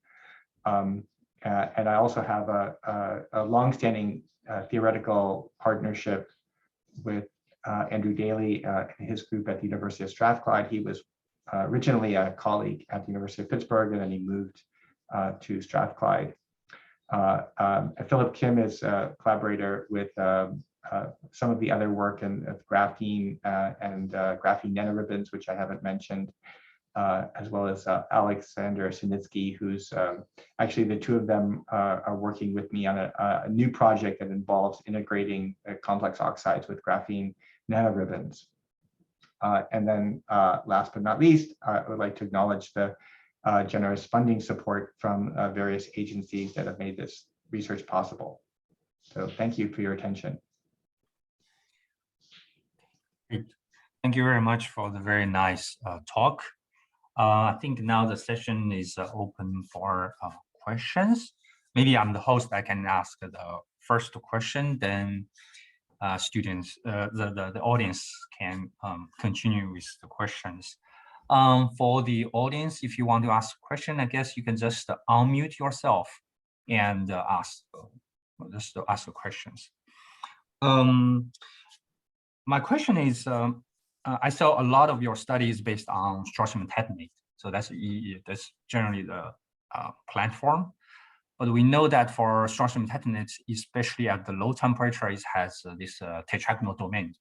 And I also have a longstanding theoretical partnership with Andrew Daly and his group at the University of Strathclyde. He was originally a colleague at the University of Pittsburgh, and then he moved to Strathclyde. Philip Kim is a collaborator with some of the other work in graphene and graphene nanoribbons, which I haven't mentioned, as well as Alexander Sinitsky, who's actually the 2 of them are working with me on a new project that involves integrating complex oxides with graphene nanoribbons. And then last but not least, I would like to acknowledge the generous funding support from various agencies that have made this research possible. So thank you for your attention. Thank you very much for the very nice talk. I think now the session is open for questions. Maybe I'm the host, I can ask the first question, then students, the audience can continue with the questions. For the audience, if you want to ask a question, I guess you can just unmute yourself and just ask the questions. My question is, I saw a lot of your studies based on structural technique. So that's generally the platform. But we know that for structural techniques, especially at the low temperature, it has this tetragonal domain.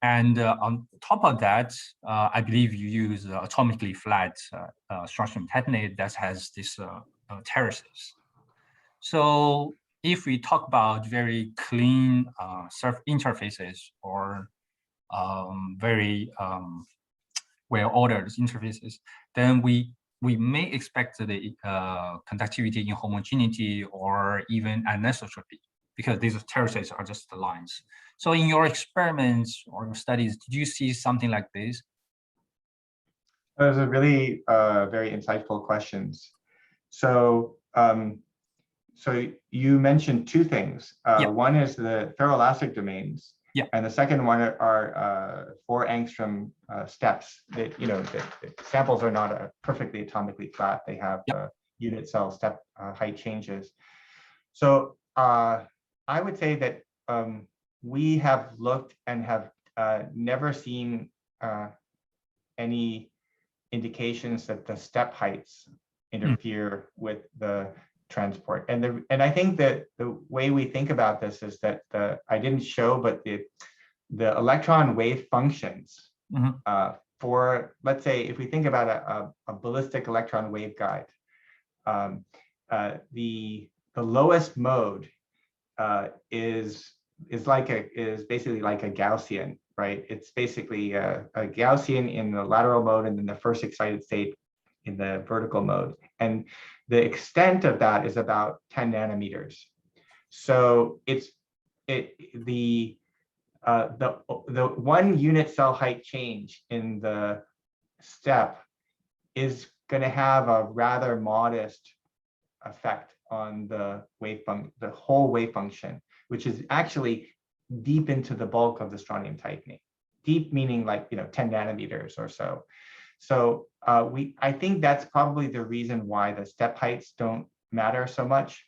And on top of that, I believe you use atomically flat structural technique that has this terraces. So if we talk about very clean interfaces or very well-ordered interfaces, then we may expect the conductivity inhomogeneity or even anisotropy, because these terraces are just the lines. So in your experiments or your studies, did you see something like this? Those are really very insightful questions. So, so you mentioned two things. One is the ferroelastic domains, and the second one are 4 angstrom steps. That the samples are not perfectly atomically flat; they have unit cell step height changes. So I would say that we have looked and have never seen any indications that the step heights interfere with the transport. And I think that the way we think about this is that I didn't show, but the electron wave functions for, let's say, if we think about a ballistic electron waveguide, the lowest mode is basically like a Gaussian, right? It's basically a Gaussian in the lateral mode and then the first excited state in the vertical mode. And the extent of that is about 10 nanometers. So the 1 unit cell height change in the step is going to have a rather modest effect on the whole wave function, which is actually deep into the bulk of the strontium tightening. Deep meaning like 10 nanometers or so. So I think that's probably the reason why the step heights don't matter so much.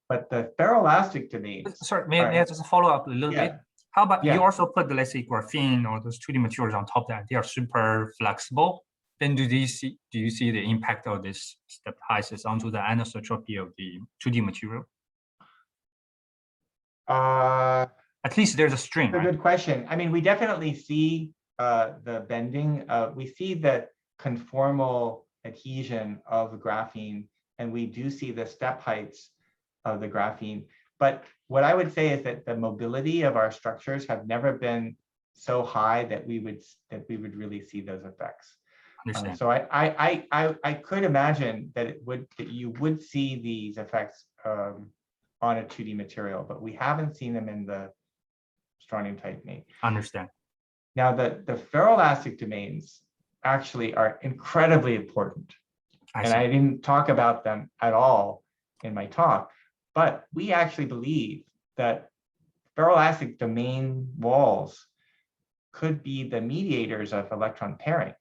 But the ferroelastic domains. Sorry, may I just follow up a little bit? How about you also put the, let's say, graphene or those 2D materials on top of that? They are super flexible. Then do you see the impact of this step heights onto the anisotropy of the 2D material? At least there's a string. That's a good question. I mean, we definitely see the bending. We see the conformal adhesion of the graphene, and we do see the step heights of the graphene. But what I would say is that the mobility of our structures have never been so high that we would really see those effects. So I could imagine that you would see these effects on a 2D material, but we haven't seen them in the strontium tightening. Understand. Now the ferroelastic domains actually are incredibly important. I didn't talk about them at all in my talk, but we actually believe that ferroelastic domain walls could be the mediators of electron pairing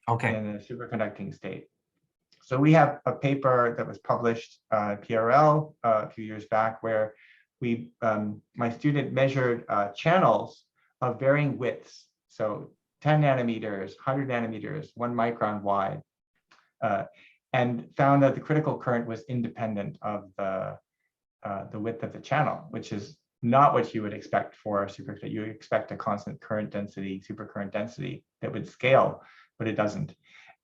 in the superconducting state. So we have a paper that was published PRL a few years back where my student measured channels of varying widths. So 10 nanometers, 100 nanometers, 1 micron wide, and found that the critical current was independent of the width of the channel, which is not what you would expect for a superconductor. You would expect a constant current density, supercurrent density that would scale, but it doesn't.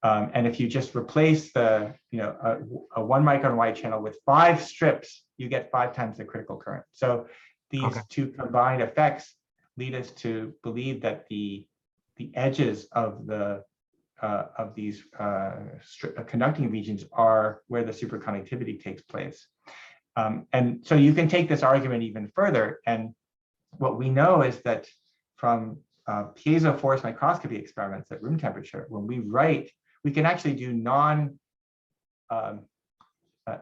And if you just replace a 1 micron wide channel with 5 strips, you get 5 times the critical current. So these two combined effects lead us to believe that the edges of these conducting regions are where the superconductivity takes place. And so you can take this argument even further. And what we know is that from piezo force microscopy experiments at room temperature. When we write, we can actually do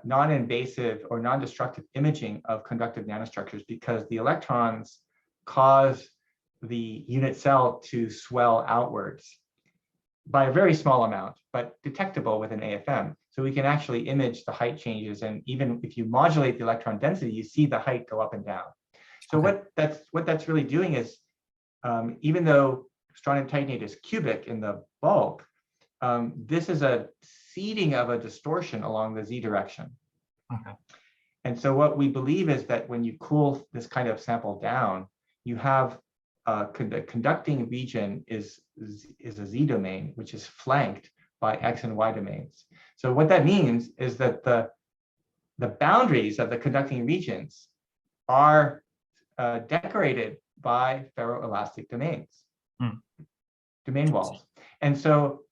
non-invasive or non-destructive imaging of conductive nanostructures because the electrons cause the unit cell to swell outwards by a very small amount, but detectable with an AFM. So we can actually image the height changes, and even if you modulate the electron density, you see the height go up and down. So what that's really doing is, even though strontium titanate is cubic in the bulk, this is a seeding of a distortion along the Z direction. Okay. And so what we believe is that when you cool this kind of sample down, you have the conducting region is a Z domain, which is flanked by X and Y domains. So what that means is that the boundaries of the conducting regions are decorated by ferroelastic domains, domain walls. And so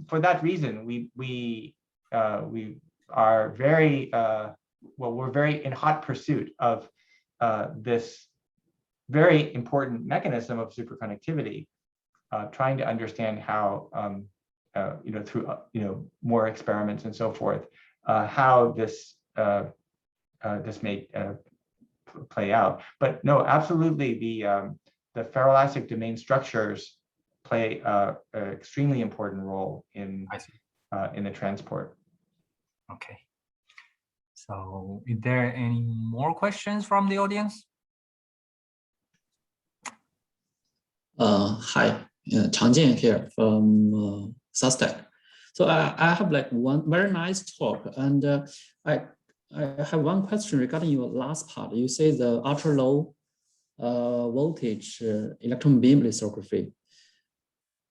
for that reason, we are very, we're very in hot pursuit of this very important mechanism of superconductivity, trying to understand how, through more experiments and so forth, how this this may play out. But no, absolutely, the ferroelastic domain structures play an extremely important role in the transport. Okay. So, is there any more questions from the audience? Hi, Chang Jian here from SUSTEC. So I have like one very nice talk, and I have one question regarding your last part. You say the ultra low voltage electron beam lithography.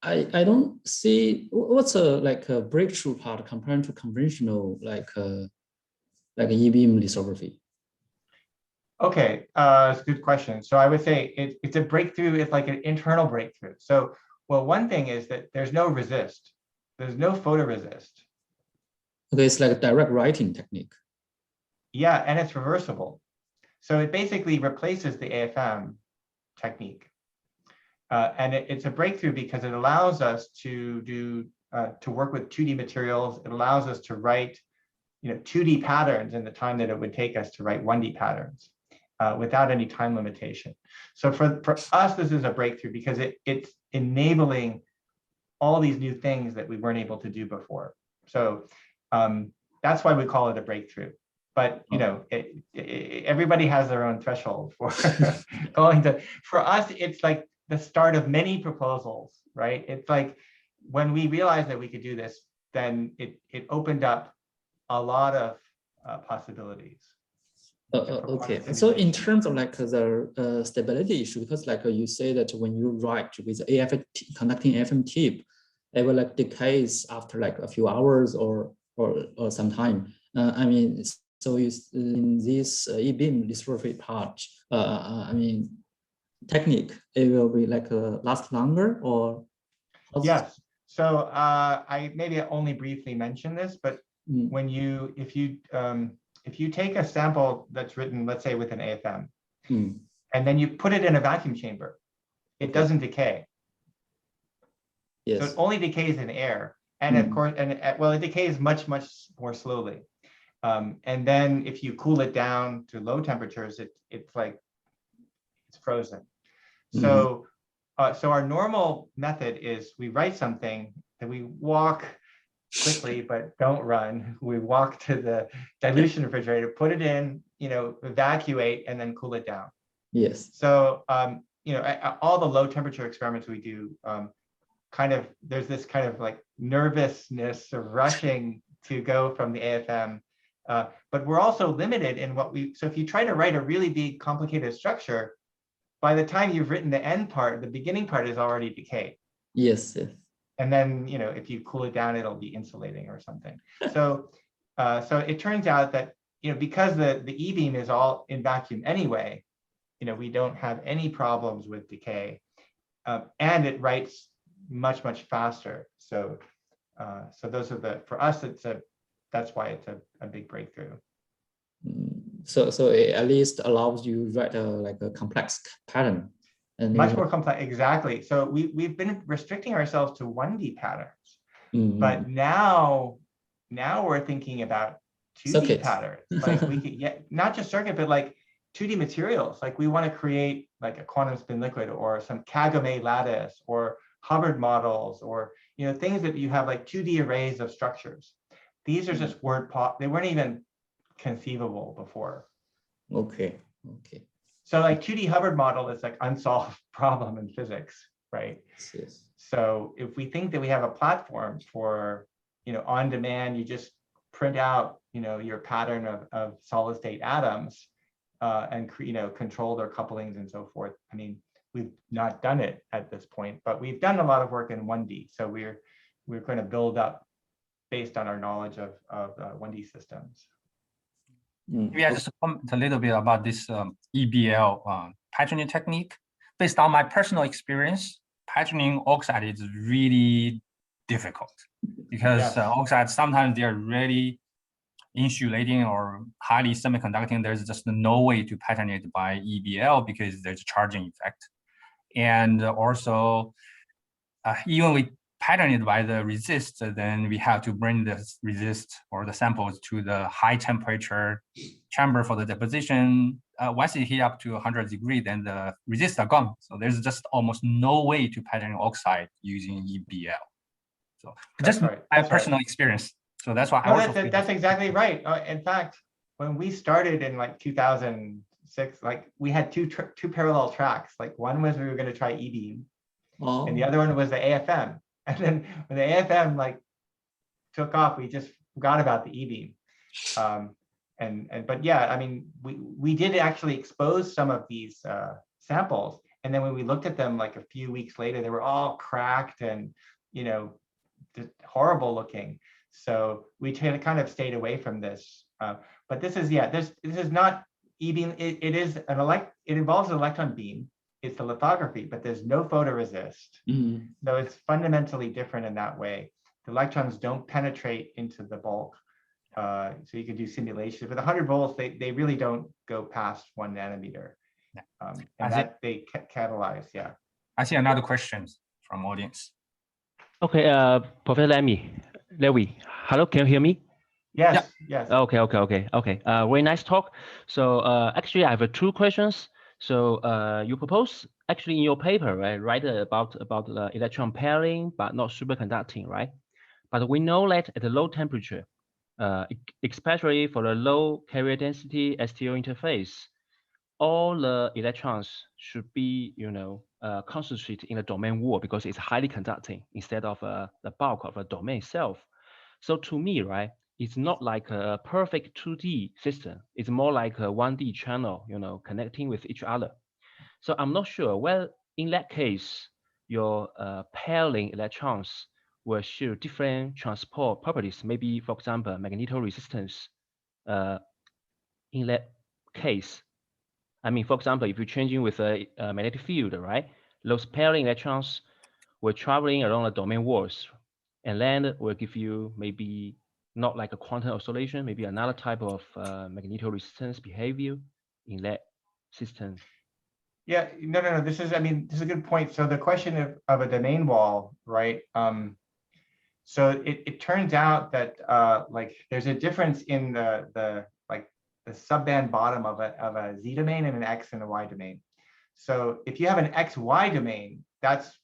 I don't see what's a breakthrough part compared to conventional like e-beam lithography. Okay, it's a good question. So I would say it's a breakthrough. It's like an internal breakthrough. So, well, one thing is that there's no resist. There's no photoresist. Okay, it's like a direct writing technique. Yeah, and it's reversible. So it basically replaces the AFM technique. And it's a breakthrough because it allows us to do to work with 2D materials. It allows us to write 2D patterns in the time that it would take us to write 1D patterns without any time limitation. So for us, this is a breakthrough because it's enabling all these new things that we weren't able to do before. So that's why we call it a breakthrough. But everybody has their own threshold for going to. For us, it's like the start of many proposals, right? It's like when we realized that we could do this, then it opened up a lot of possibilities. Okay, so in terms of like the stability issue, because like you say that when you write with conducting AFM tip, it will like decays after like a few hours or some time. I mean, so in this e-beam lithography part, I mean, technique, it will be like last longer or? Yes. So I maybe only briefly mentioned this, but when if you take a sample that's written, let's say with an AFM, and then you put it in a vacuum chamber, it doesn't decay. Yes. So it only decays in air, and of course, well, it decays much more slowly. And then if you cool it down to low temperatures, it's frozen. So so our normal method is we write something and we walk quickly, but don't run. We walk to the dilution refrigerator, put it in, evacuate, and then cool it down. Yes. So, all the low temperature experiments we do, there's this kind of like nervousness of rushing to go from the AFM. But we're also limited in so if you try to write a really big, complicated structure, by the time you've written the end part, the beginning part is already decayed. Yes. Yes. And then, if you cool it down, it'll be insulating or something. So, so it turns out that, because the E-beam is all in vacuum anyway, we don't have any problems with decay, and it writes much faster. So, so those are for us, that's why it's a big breakthrough. So it at least allows you to write like a complex pattern. And much more complex, exactly. So we've been restricting ourselves to 1D patterns, but now we're thinking about 2D circuit patterns. Like we could not just circuit, but like 2D materials. Like we want to create like a quantum spin liquid or some Kagame lattice or Hubbard models, or things that you have like 2D arrays of structures. These are just word pop. They weren't even conceivable before. Okay. So like 2D Hubbard model is like unsolved problem in physics, right? Yes. So if we think that we have a platform for, on demand, you just print out, your pattern of solid state atoms and control their couplings and so forth. I mean, we've not done it at this point, but we've done a lot of work in 1D. So we're going to build up based on our knowledge of 1D systems. Maybe I just comment a little bit about this EBL patterning technique. Based on my personal experience, patterning oxide is really difficult because oxides, sometimes they're really insulating or highly semiconducting. There's just no way to pattern it by EBL because there's a charging effect. And also, even we pattern it by the resist, then we have to bring the resist or the samples to the high temperature chamber for the deposition. Once it heat up to 100 degrees, then the resists are gone. So there's just almost no way to pattern oxide using EBL. So just my personal experience. So that's why that's exactly right. In fact, when we started in like 2006, like we had two parallel tracks. Like one was we were going to try E-beam, and the other one was the AFM. And then when the AFM like took off, we just forgot about the E-beam. But yeah, I mean, we did actually expose some of these samples, and then when we looked at them like a few weeks later, they were all cracked and just horrible looking. So we kind of stayed away from this. But this is this is not E-beam. It involves an electron beam. It's a lithography, but there's no photoresist. So it's fundamentally different in that way. The electrons don't penetrate into the bulk. So you can do simulations. With 100 volts, they really don't go past 1 nanometer. And that they catalyze, I see another question from audience. Okay, Professor Levy, hello, can you hear me? Yes, yes. Okay. Very nice talk. So actually, I have 2 questions. So you propose actually in your paper, right, write about the electron pairing, but not superconducting, right? But we know that at a low temperature, especially for the low carrier density STO interface, all the electrons should be, concentrated in the domain wall because it's highly conducting instead of the bulk of the domain itself. So to me, right, it's not like a perfect 2D system. It's more like a 1D channel, connecting with each other. So I'm not sure. Well, in that case, your pairing electrons will show different transport properties. Maybe, for example, magnetoresistance. In that case, I mean, for example, if you're changing with a magnetic field, right, those pairing electrons were traveling around the domain walls, and then will give you maybe not like a quantum oscillation, maybe another type of magnetoresistance behavior in that system. Yeah, no. This is a good point. So the question of a domain wall, right? So it turns out that like there's a difference in the subband bottom of a Z domain and an X and a Y domain. So if you have an XY domain, that's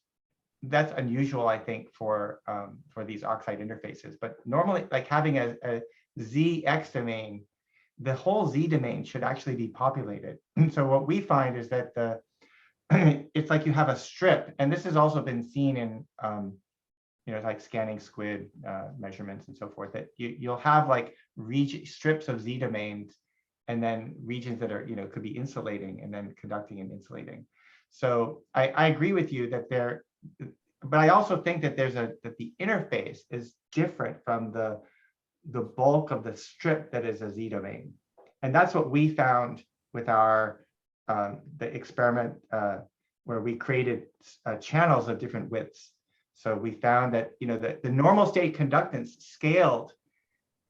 unusual, I think, for these oxide interfaces. But normally, like having a ZX domain, the whole Z domain should actually be populated. And so what we find is that it's like you have a strip, and this has also been seen in like scanning squid measurements and so forth, that you'll have like strips of Z domains, and then regions that are could be insulating and then conducting and insulating. So I agree with you that but I also think that that the interface is different from the bulk of the strip that is a Z domain. And that's what we found with our the experiment where we created channels of different widths. So we found that the normal state conductance scaled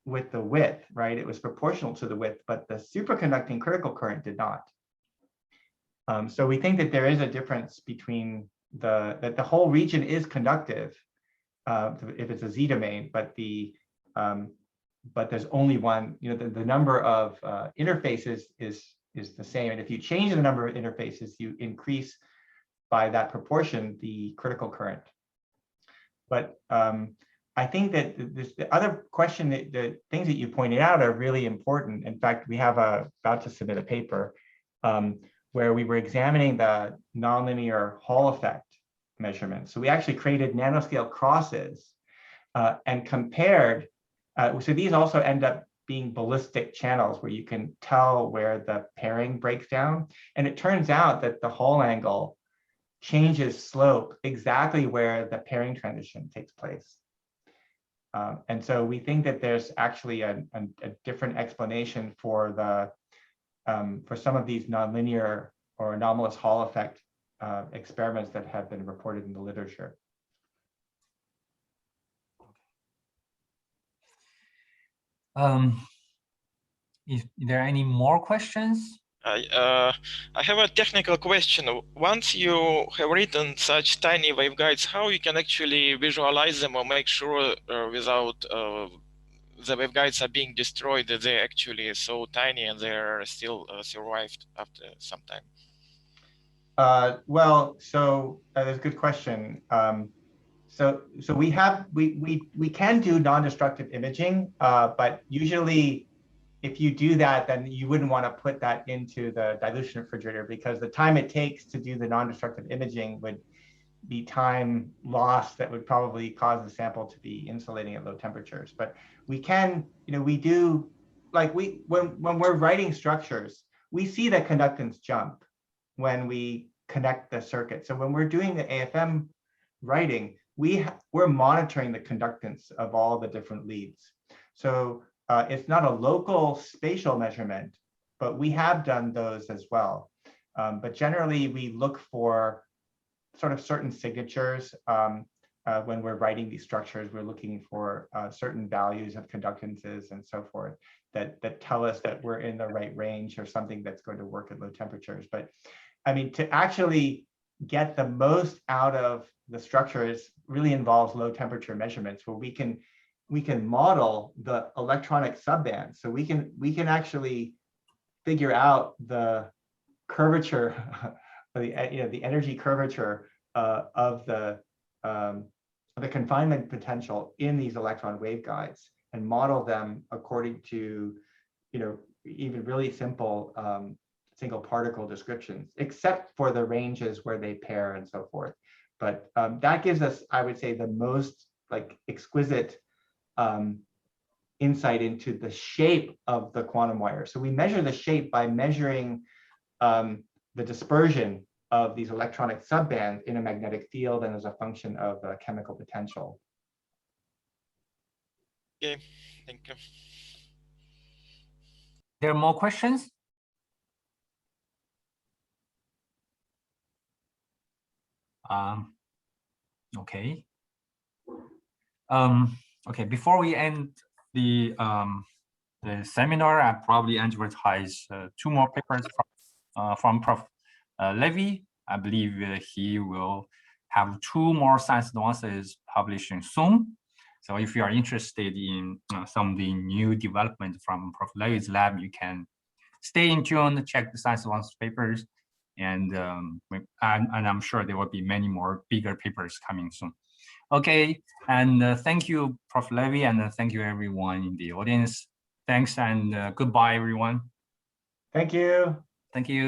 with the width, right? It was proportional to the width, but the superconducting critical current did not. So we think that there is a difference between that the whole region is conductive if it's a Z domain, but there's only one. The number of interfaces is the same, and if you change the number of interfaces, you increase by that proportion the critical current. But I think that the other question, the things that you pointed out are really important. In fact, we have about to submit a paper where we were examining the nonlinear Hall effect measurements. So we actually created nanoscale crosses and compared. So these also end up being ballistic channels where you can tell where the pairing breaks down. And it turns out that the Hall angle changes slope exactly where the pairing transition takes place. And so we think that there's actually a different explanation for for some of these nonlinear or anomalous Hall effect experiments that have been reported in the literature. Is there any more questions? I have a technical question. Once you have written such tiny waveguides, how you can actually visualize them or make sure without the waveguides are being destroyed that they're actually so tiny and they're still survived after some time? Well, so that's a good question. So we can do non-destructive imaging, but usually if you do that, then you wouldn't want to put that into the dilution refrigerator because the time it takes to do the non-destructive imaging would be time lost that would probably cause the sample to be insulating at low temperatures. But we can, we do, like when we're writing structures, we see that conductance jump when we connect the circuit. So when we're doing the AFM writing, we're monitoring the conductance of all the different leads. So it's not a local spatial measurement, but we have done those as well. But generally, we look for sort of certain signatures when we're writing these structures. We're looking for certain values of conductances and so forth that tell us that we're in the right range or something that's going to work at low temperatures. But I mean, to actually get the most out of the structures really involves low temperature measurements where we can model the electronic subbands. So we can actually figure out the curvature, the energy curvature of the confinement potential in these electron waveguides and model them according to even really simple single particle descriptions, except for the ranges where they pair and so forth. But that gives us, I would say, the most exquisite insight into the shape of the quantum wire. So we measure the shape by measuring the dispersion of these electronic subbands in a magnetic field and as a function of chemical potential. Okay, thank you. There are more questions? Okay. Okay, before we end the seminar, I probably advertise two more papers from Prof. Levy. I believe he will have two more science advances publishing soon. So if you are interested in some of the new development from Prof. Levy's lab, you can stay in tune, check the science advances papers, and I'm sure there will be many more bigger papers coming soon. Okay, and thank you, Prof. Levy, and thank you everyone in the audience. Thanks and goodbye, everyone. Thank you. Thank you.